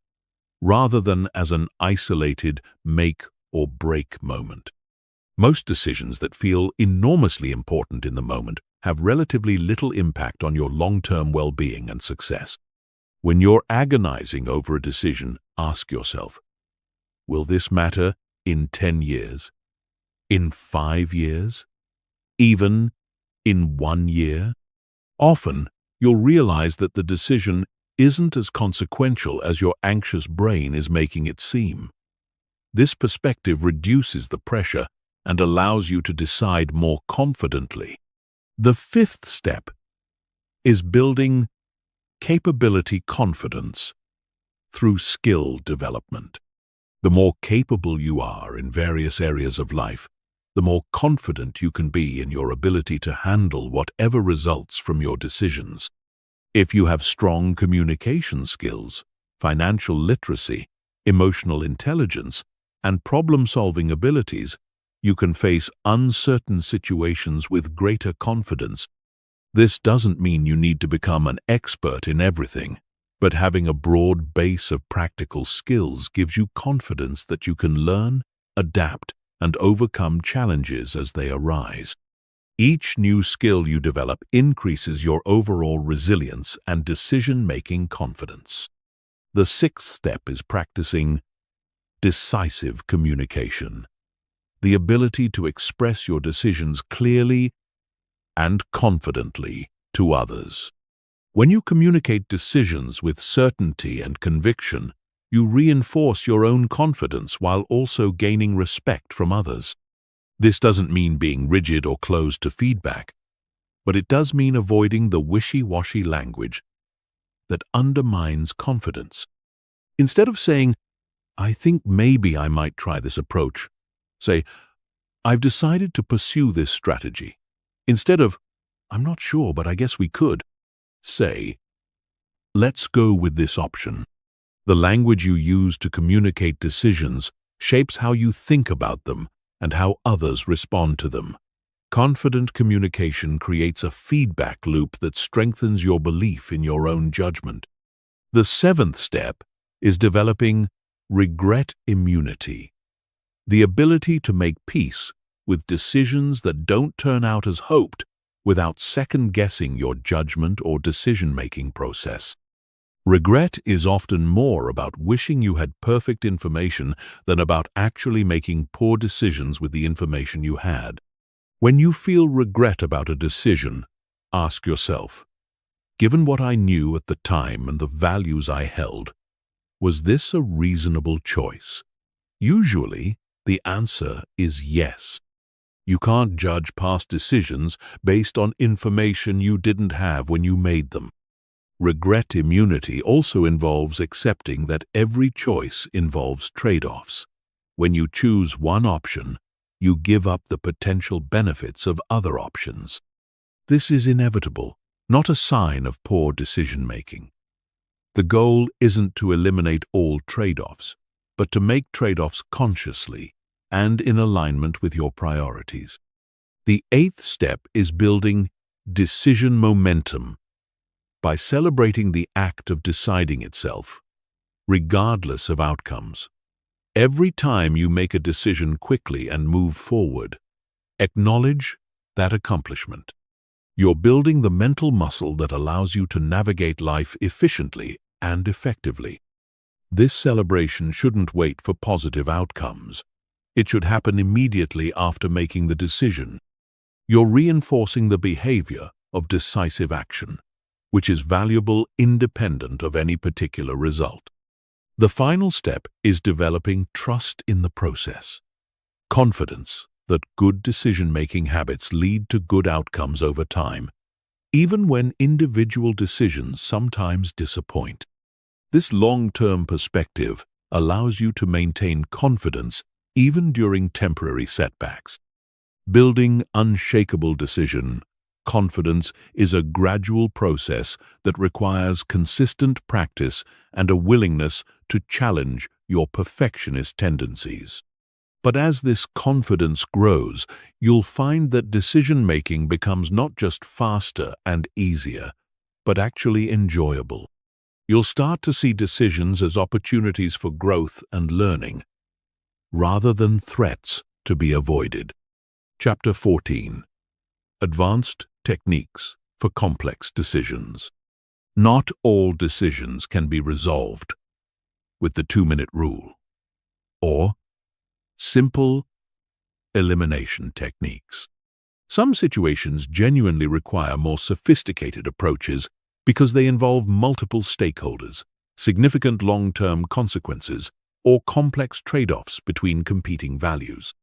rather than as an isolated make or break moment. Most decisions that feel enormously important in the moment have relatively little impact on your long-term well-being and success. When you're agonizing over a decision, ask yourself, will this matter in 10 years? In 5 years? Even in 1 year? Often, you'll realize that the decision isn't as consequential as your anxious brain is making it seem. This perspective reduces the pressure and allows you to decide more confidently. The fifth step is building capability confidence through skill development. The more capable you are in various areas of life, the more confident you can be in your ability to handle whatever results from your decisions. If you have strong communication skills, financial literacy, emotional intelligence, and problem-solving abilities, you can face uncertain situations with greater confidence. This doesn't mean you need to become an expert in everything, but having a broad base of practical skills gives you confidence that you can learn, adapt, and overcome challenges as they arise. Each new skill you develop increases your overall resilience and decision-making confidence. The sixth step is practicing decisive communication, the ability to express your decisions clearly and confidently to others. When you communicate decisions with certainty and conviction, you reinforce your own confidence while also gaining respect from others. This doesn't mean being rigid or closed to feedback, but it does mean avoiding the wishy-washy language that undermines confidence. Instead of saying, "I think maybe I might try this approach," say, "I've decided to pursue this strategy." Instead of, "I'm not sure, but I guess we could," say, "Let's go with this option." The language you use to communicate decisions shapes how you think about them and how others respond to them. Confident communication creates a feedback loop that strengthens your belief in your own judgment. The seventh step is developing regret immunity, the ability to make peace with decisions that don't turn out as hoped without second-guessing your judgment or decision-making process. Regret is often more about wishing you had perfect information than about actually making poor decisions with the information you had. When you feel regret about a decision, ask yourself, given what I knew at the time and the values I held, was this a reasonable choice? Usually, the answer is yes. You can't judge past decisions based on information you didn't have when you made them. Regret immunity also involves accepting that every choice involves trade-offs. When you choose one option, you give up the potential benefits of other options. This is inevitable, not a sign of poor decision-making. The goal isn't to eliminate all trade-offs, but to make trade-offs consciously and in alignment with your priorities. The eighth step is building decision momentum by celebrating the act of deciding itself, regardless of outcomes. Every time you make a decision quickly and move forward, acknowledge that accomplishment. You're building the mental muscle that allows you to navigate life efficiently and effectively. This celebration shouldn't wait for positive outcomes. It should happen immediately after making the decision. You're reinforcing the behavior of decisive action, which is valuable independent of any particular result. The final step is developing trust in the process. Confidence that good decision-making habits lead to good outcomes over time, even when individual decisions sometimes disappoint. This long-term perspective allows you to maintain confidence even during temporary setbacks. Building unshakable decision Confidence is a gradual process that requires consistent practice and a willingness to challenge your perfectionist tendencies. But as this confidence grows, you'll find that decision-making becomes not just faster and easier, but actually enjoyable. You'll start to see decisions as opportunities for growth and learning, rather than threats to be avoided. Chapter 14. Advanced Techniques for Complex Decisions. Not all decisions can be resolved with the 2-minute rule or simple elimination techniques. Some situations genuinely require more sophisticated approaches because they involve multiple stakeholders, significant long-term consequences, or complex trade-offs between competing values.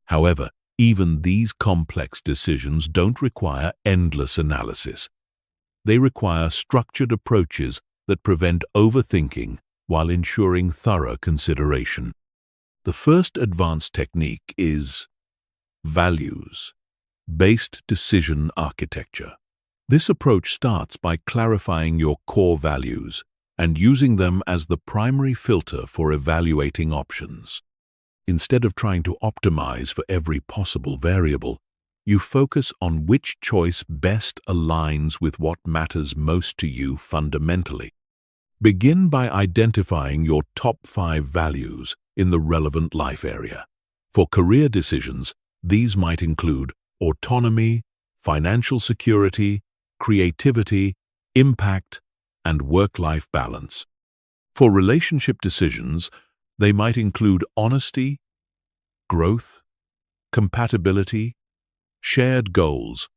However, even these complex decisions don't require endless analysis. They require structured approaches that prevent overthinking while ensuring thorough consideration. The first advanced technique is values-based decision architecture. This approach starts by clarifying your core values and using them as the primary filter for evaluating options. Instead of trying to optimize for every possible variable, you focus on which choice best aligns with what matters most to you fundamentally. Begin by identifying your top 5 values in the relevant life area. For career decisions, these might include autonomy, financial security, creativity, impact, and work-life balance. For relationship decisions, they might include honesty, growth, compatibility, shared goals,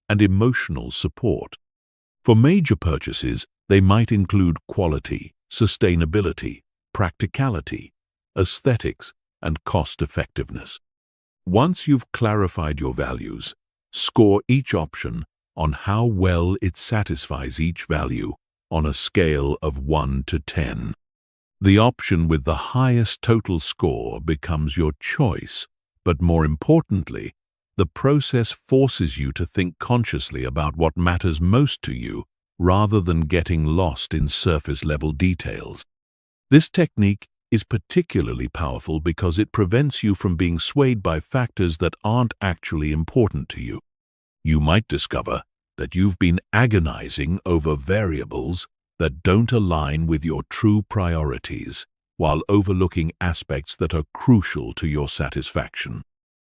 and emotional support. For major purchases, they might include quality, sustainability, practicality, aesthetics, and cost-effectiveness. Once you've clarified your values, score each option on how well it satisfies each value on a scale of 1 to 10. The option with the highest total score becomes your choice, but more importantly, the process forces you to think consciously about what matters most to you rather than getting lost in surface-level details. This technique is particularly powerful because it prevents you from being swayed by factors that aren't actually important to you. You might discover that you've been agonizing over variables that don't align with your true priorities, while overlooking aspects that are crucial to your satisfaction.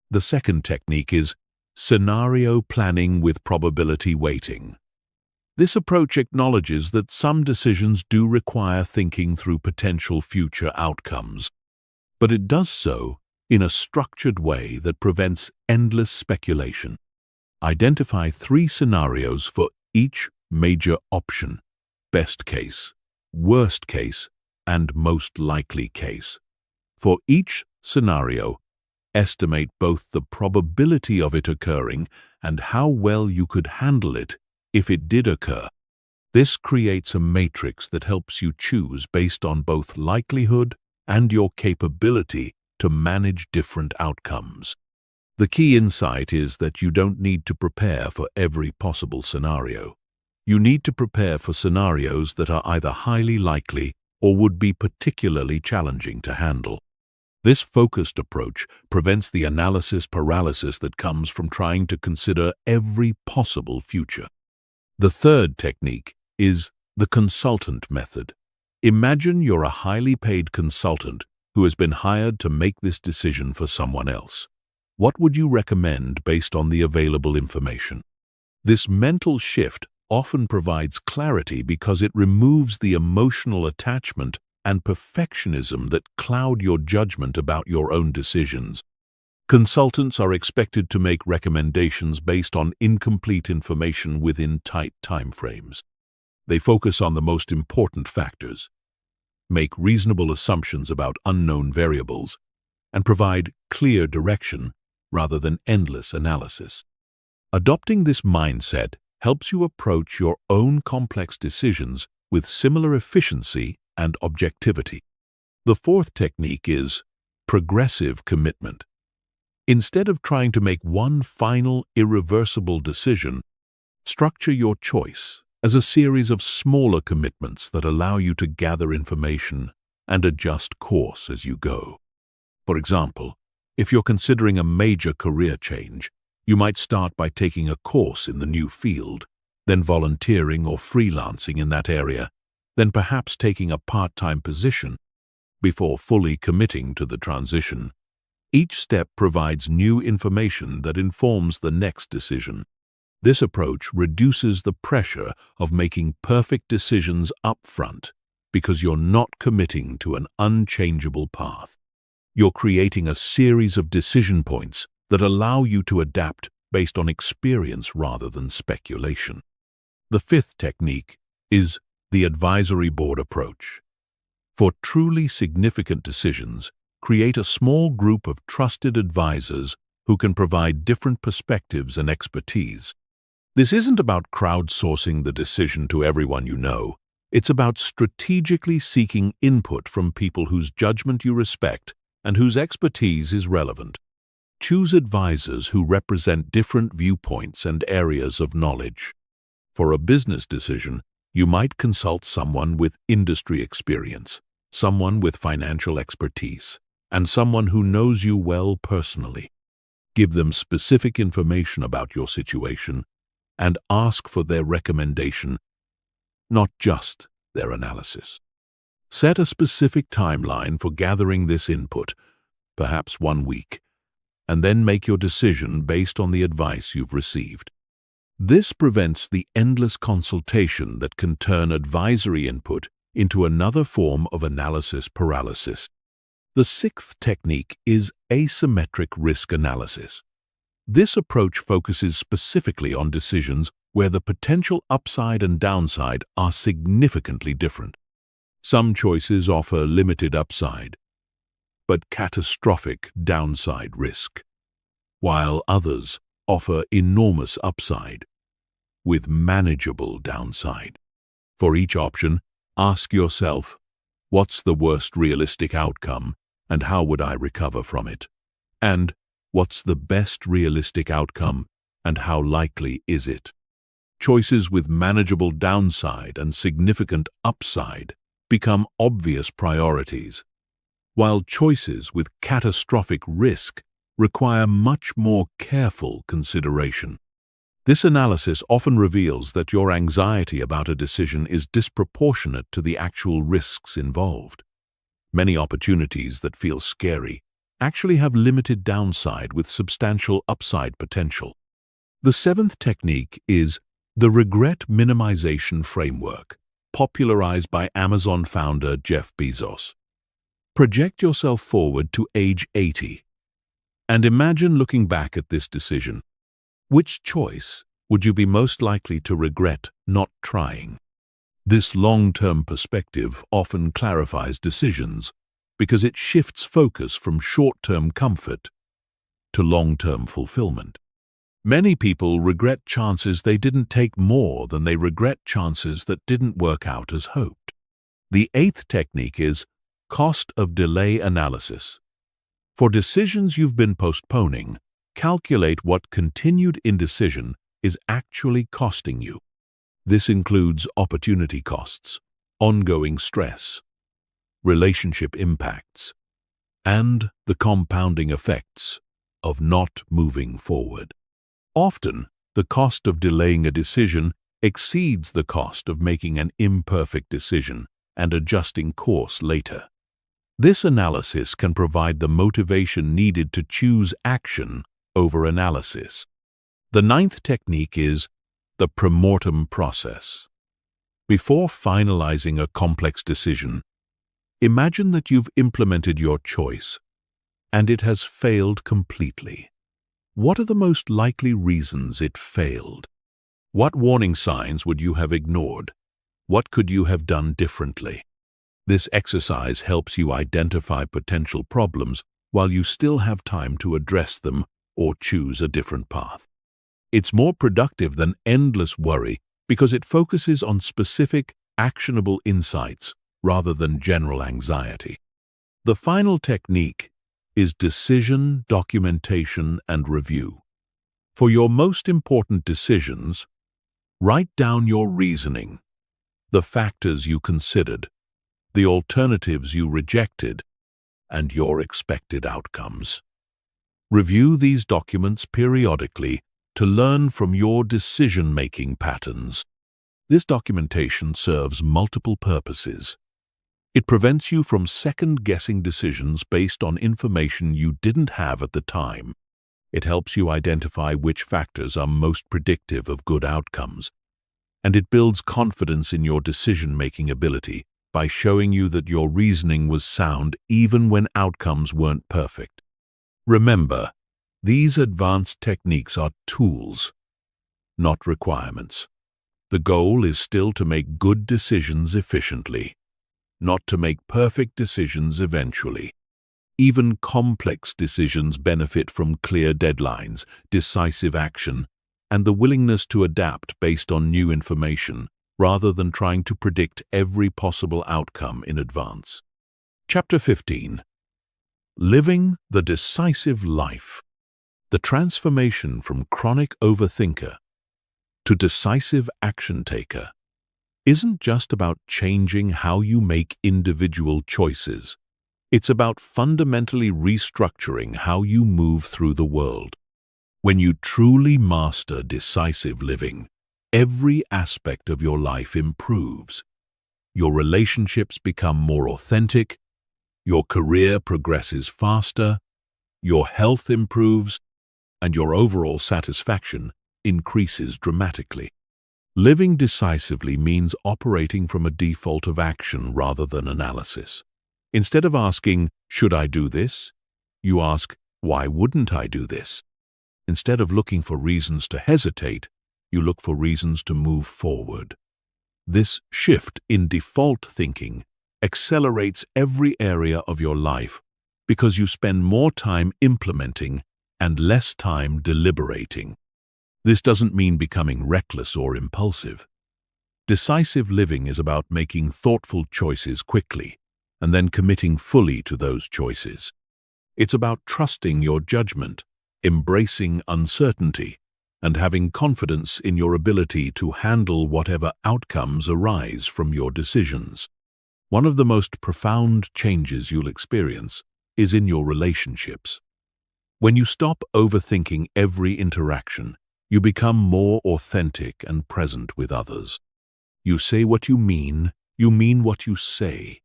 The second technique is scenario planning with probability weighting. This approach acknowledges that some decisions do require thinking through potential future outcomes, but it does so in a structured way that prevents endless speculation. Identify 3 scenarios for each major option: best case, worst case, and most likely case. For each scenario, estimate both the probability of it occurring and how well you could handle it if it did occur. This creates a matrix that helps you choose based on both likelihood and your capability to manage different outcomes. The key insight is that you don't need to prepare for every possible scenario. You need to prepare for scenarios that are either highly likely or would be particularly challenging to handle. This focused approach prevents the analysis paralysis that comes from trying to consider every possible future. The third technique is the consultant method. Imagine you're a highly paid consultant who has been hired to make this decision for someone else. What would you recommend based on the available information? This mental shift often provides clarity because it removes the emotional attachment and perfectionism that cloud your judgment about your own decisions. Consultants are expected to make recommendations based on incomplete information within tight timeframes. They focus on the most important factors, make reasonable assumptions about unknown variables, and provide clear direction rather than endless analysis. Adopting this mindset helps you approach your own complex decisions with similar efficiency and objectivity. The fourth technique is progressive commitment. Instead of trying to make one final, irreversible decision, Structure your choice as a series of smaller commitments that allow you to gather information and adjust course as you go. For example, if you're considering a major career change, you might start by taking a course in the new field, then volunteering or freelancing in that area, then perhaps taking a part-time position before fully committing to the transition. Each step provides new information that informs the next decision. This approach reduces the pressure of making perfect decisions up front because you're not committing to an unchangeable path. You're creating a series of decision points that allow you to adapt based on experience rather than speculation. The fifth technique is the advisory board approach. For truly significant decisions, create a small group of trusted advisors who can provide different perspectives and expertise. This isn't about crowdsourcing the decision to everyone you know. It's about strategically seeking input from people whose judgment you respect and whose expertise is relevant. Choose advisors who represent different viewpoints and areas of knowledge. For a business decision, you might consult someone with industry experience, someone with financial expertise, and someone who knows you well personally. Give them specific information about your situation and ask for their recommendation, not just their analysis. Set a specific timeline for gathering this input, perhaps 1 week, and then make your decision based on the advice you've received. This prevents the endless consultation that can turn advisory input into another form of analysis paralysis. The sixth technique is asymmetric risk analysis. This approach focuses specifically on decisions where the potential upside and downside are significantly different. Some choices offer limited upside, but catastrophic downside risk, while others offer enormous upside with manageable downside. For each option, ask yourself, what's the worst realistic outcome and how would I recover from it? And what's the best realistic outcome and how likely is it? Choices with manageable downside and significant upside become obvious priorities, while choices with catastrophic risk require much more careful consideration. This analysis often reveals that your anxiety about a decision is disproportionate to the actual risks involved. Many opportunities that feel scary actually have limited downside with substantial upside potential. The seventh technique is the regret minimization framework, popularized by Amazon founder Jeff Bezos. Project yourself forward to age 80 and imagine looking back at this decision. Which choice would you be most likely to regret not trying? This long-term perspective often clarifies decisions because it shifts focus from short-term comfort to long-term fulfillment. Many people regret chances they didn't take more than they regret chances that didn't work out as hoped. The eighth technique is cost of delay analysis. For decisions you've been postponing, calculate what continued indecision is actually costing you. This includes opportunity costs, ongoing stress, relationship impacts, and the compounding effects of not moving forward. Often, the cost of delaying a decision exceeds the cost of making an imperfect decision and adjusting course later. This analysis can provide the motivation needed to choose action over analysis. The ninth technique is the premortem process. Before finalizing a complex decision, imagine that you've implemented your choice and it has failed completely. What are the most likely reasons it failed? What warning signs would you have ignored? What could you have done differently? This exercise helps you identify potential problems while you still have time to address them or choose a different path. It's more productive than endless worry because it focuses on specific, actionable insights rather than general anxiety. The final technique is decision, documentation, and review. For your most important decisions, Write down your reasoning, the factors you considered, the alternatives you rejected, and your expected outcomes. Review these documents periodically to learn from your decision-making patterns. This documentation serves multiple purposes. It prevents you from second-guessing decisions based on information you didn't have at the time. It helps you identify which factors are most predictive of good outcomes. And it builds confidence in your decision-making ability by showing you that your reasoning was sound even when outcomes weren't perfect. Remember, these advanced techniques are tools, not requirements. The goal is still to make good decisions efficiently, not to make perfect decisions eventually. Even complex decisions benefit from clear deadlines, decisive action, and the willingness to adapt based on new information, rather than trying to predict every possible outcome in advance. Chapter 15. Living the Decisive Life. The transformation from chronic overthinker to decisive action taker isn't just about changing how you make individual choices. It's about fundamentally restructuring how you move through the world. When you truly master decisive living, every aspect of your life improves. Your relationships become more authentic, your career progresses faster, your health improves, and your overall satisfaction increases dramatically. Living decisively means operating from a default of action rather than analysis. Instead of asking, "Should I do this?" you ask, "Why wouldn't I do this?" Instead of looking for reasons to hesitate, you look for reasons to move forward. This shift in default thinking accelerates every area of your life because you spend more time implementing and less time deliberating. This doesn't mean becoming reckless or impulsive. Decisive living is about making thoughtful choices quickly and then committing fully to those choices. It's about trusting your judgment, embracing uncertainty, and having confidence in your ability to handle whatever outcomes arise from your decisions. One of the most profound changes you'll experience is in your relationships. When you stop overthinking every interaction, you become more authentic and present with others. You say what you mean what you say,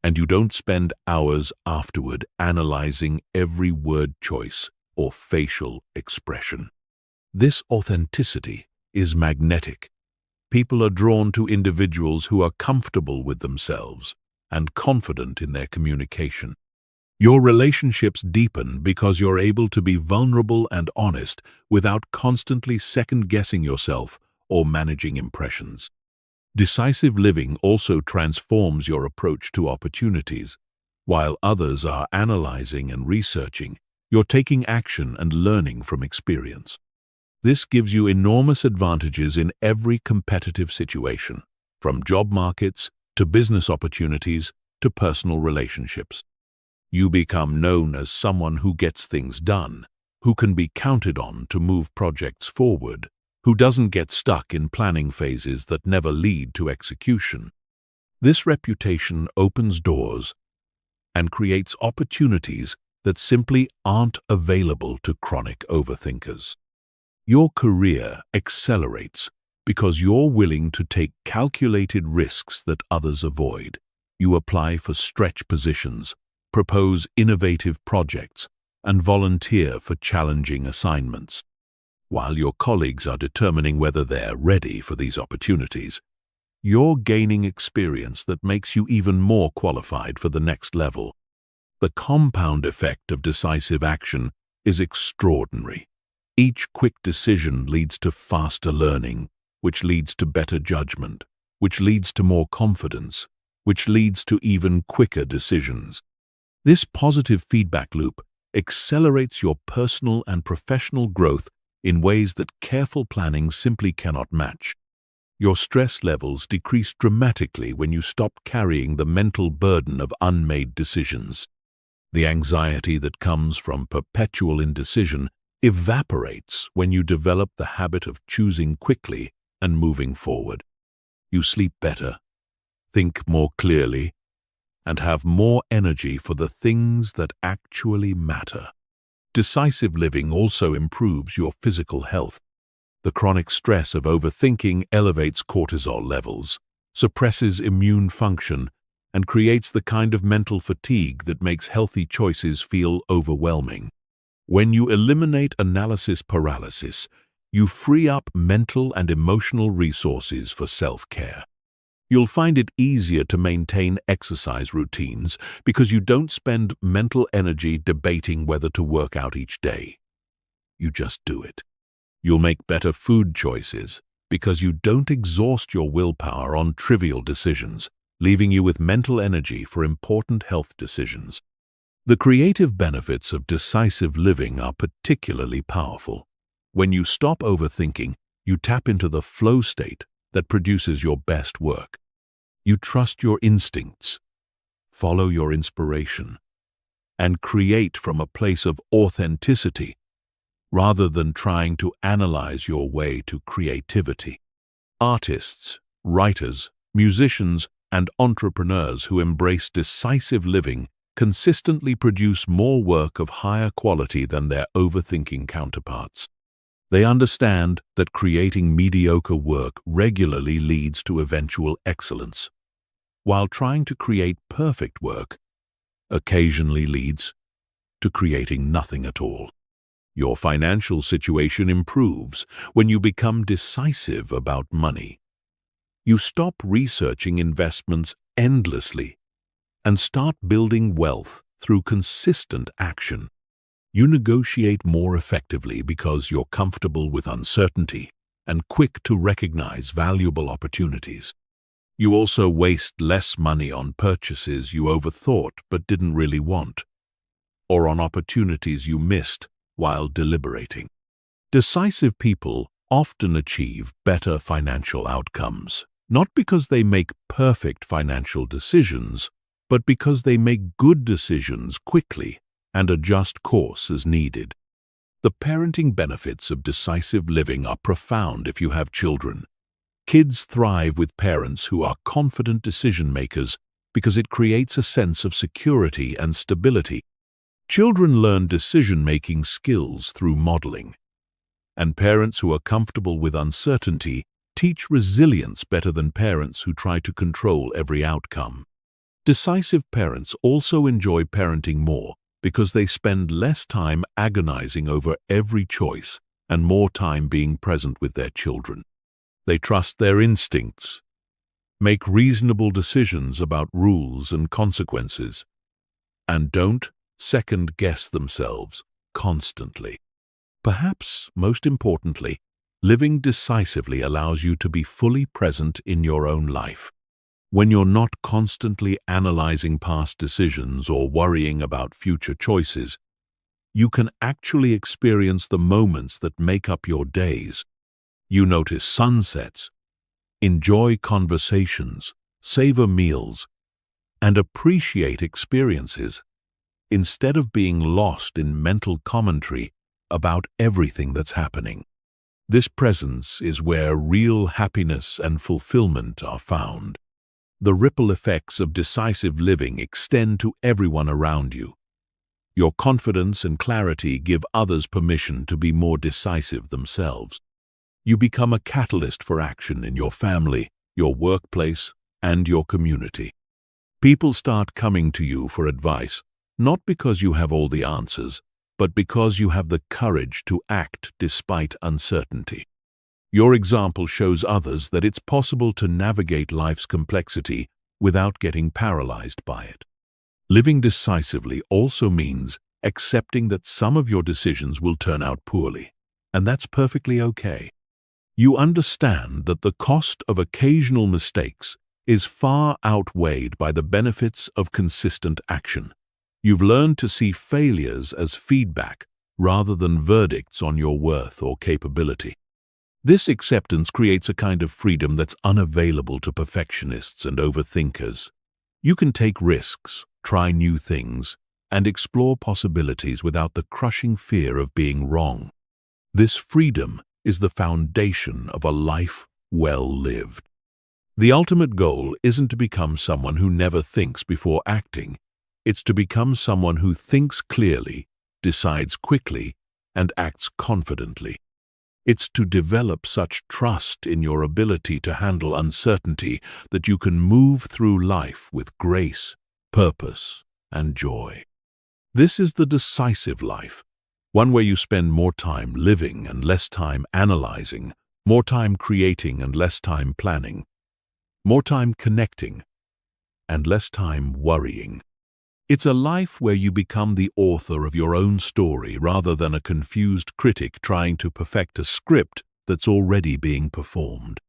and you don't spend hours afterward analyzing every word choice or facial expression. This authenticity is magnetic. People are drawn to individuals who are comfortable with themselves and confident in their communication. Your relationships deepen because you're able to be vulnerable and honest without constantly second-guessing yourself or managing impressions. Decisive living also transforms your approach to opportunities. While others are analyzing and researching, you're taking action and learning from experience. This gives you enormous advantages in every competitive situation, from job markets to business opportunities to personal relationships. You become known as someone who gets things done, who can be counted on to move projects forward, who doesn't get stuck in planning phases that never lead to execution. This reputation opens doors and creates opportunities that simply aren't available to chronic overthinkers. Your career accelerates because you're willing to take calculated risks that others avoid. You apply for stretch positions, propose innovative projects, and volunteer for challenging assignments. While your colleagues are determining whether they're ready for these opportunities, you're gaining experience that makes you even more qualified for the next level. The compound effect of decisive action is extraordinary. Each quick decision leads to faster learning, which leads to better judgment, which leads to more confidence, which leads to even quicker decisions. This positive feedback loop accelerates your personal and professional growth in ways that careful planning simply cannot match. Your stress levels decrease dramatically when you stop carrying the mental burden of unmade decisions. The anxiety that comes from perpetual indecision evaporates when you develop the habit of choosing quickly and moving forward. You sleep better, think more clearly, and have more energy for the things that actually matter. Decisive living also improves your physical health. The chronic stress of overthinking elevates cortisol levels, suppresses immune function, and creates the kind of mental fatigue that makes healthy choices feel overwhelming. When you eliminate analysis paralysis, you free up mental and emotional resources for self-care. You'll find it easier to maintain exercise routines because you don't spend mental energy debating whether to work out each day. You just do it. You'll make better food choices because you don't exhaust your willpower on trivial decisions, leaving you with mental energy for important health decisions. The creative benefits of decisive living are particularly powerful. When you stop overthinking, you tap into the flow state that produces your best work. You trust your instincts, follow your inspiration, and create from a place of authenticity rather than trying to analyze your way to creativity. Artists, writers, musicians, and entrepreneurs who embrace decisive living consistently produce more work of higher quality than their overthinking counterparts. They understand that creating mediocre work regularly leads to eventual excellence, while trying to create perfect work occasionally leads to creating nothing at all. Your financial situation improves when you become decisive about money. You stop researching investments endlessly and start building wealth through consistent action. You negotiate more effectively because you're comfortable with uncertainty and quick to recognize valuable opportunities. You also waste less money on purchases you overthought but didn't really want, or on opportunities you missed while deliberating. Decisive people often achieve better financial outcomes, not because they make perfect financial decisions, but because they make good decisions quickly and adjust course as needed. The parenting benefits of decisive living are profound if you have children. Kids thrive with parents who are confident decision-makers because it creates a sense of security and stability. Children learn decision-making skills through modeling, and parents who are comfortable with uncertainty teach resilience better than parents who try to control every outcome. Decisive parents also enjoy parenting more because they spend less time agonizing over every choice and more time being present with their children. They trust their instincts, make reasonable decisions about rules and consequences, and don't second-guess themselves constantly. Perhaps most importantly, living decisively allows you to be fully present in your own life. When you're not constantly analyzing past decisions or worrying about future choices, you can actually experience the moments that make up your days. You notice sunsets, enjoy conversations, savor meals, and appreciate experiences, instead of being lost in mental commentary about everything that's happening. This presence is where real happiness and fulfillment are found. The ripple effects of decisive living extend to everyone around you. Your confidence and clarity give others permission to be more decisive themselves. You become a catalyst for action in your family, your workplace, and your community. People start coming to you for advice, not because you have all the answers, but because you have the courage to act despite uncertainty. Your example shows others that it's possible to navigate life's complexity without getting paralyzed by it. Living decisively also means accepting that some of your decisions will turn out poorly, and that's perfectly okay. You understand that the cost of occasional mistakes is far outweighed by the benefits of consistent action. You've learned to see failures as feedback rather than verdicts on your worth or capability. This acceptance creates a kind of freedom that's unavailable to perfectionists and overthinkers. You can take risks, try new things, and explore possibilities without the crushing fear of being wrong. This freedom is the foundation of a life well lived. The ultimate goal isn't to become someone who never thinks before acting. It's to become someone who thinks clearly, decides quickly, and acts confidently. It's to develop such trust in your ability to handle uncertainty that you can move through life with grace, purpose, and joy. This is the decisive life, one where you spend more time living and less time analyzing, more time creating and less time planning, more time connecting and less time worrying. It's a life where you become the author of your own story rather than a confused critic trying to perfect a script that's already being performed.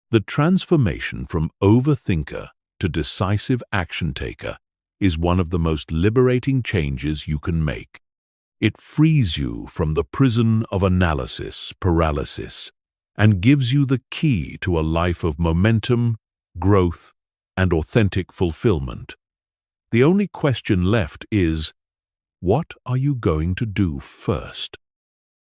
The transformation from overthinker to decisive action taker is one of the most liberating changes you can make. It frees you from the prison of analysis paralysis and gives you the key to a life of momentum, growth, and authentic fulfillment. The only question left is, what are you going to do first?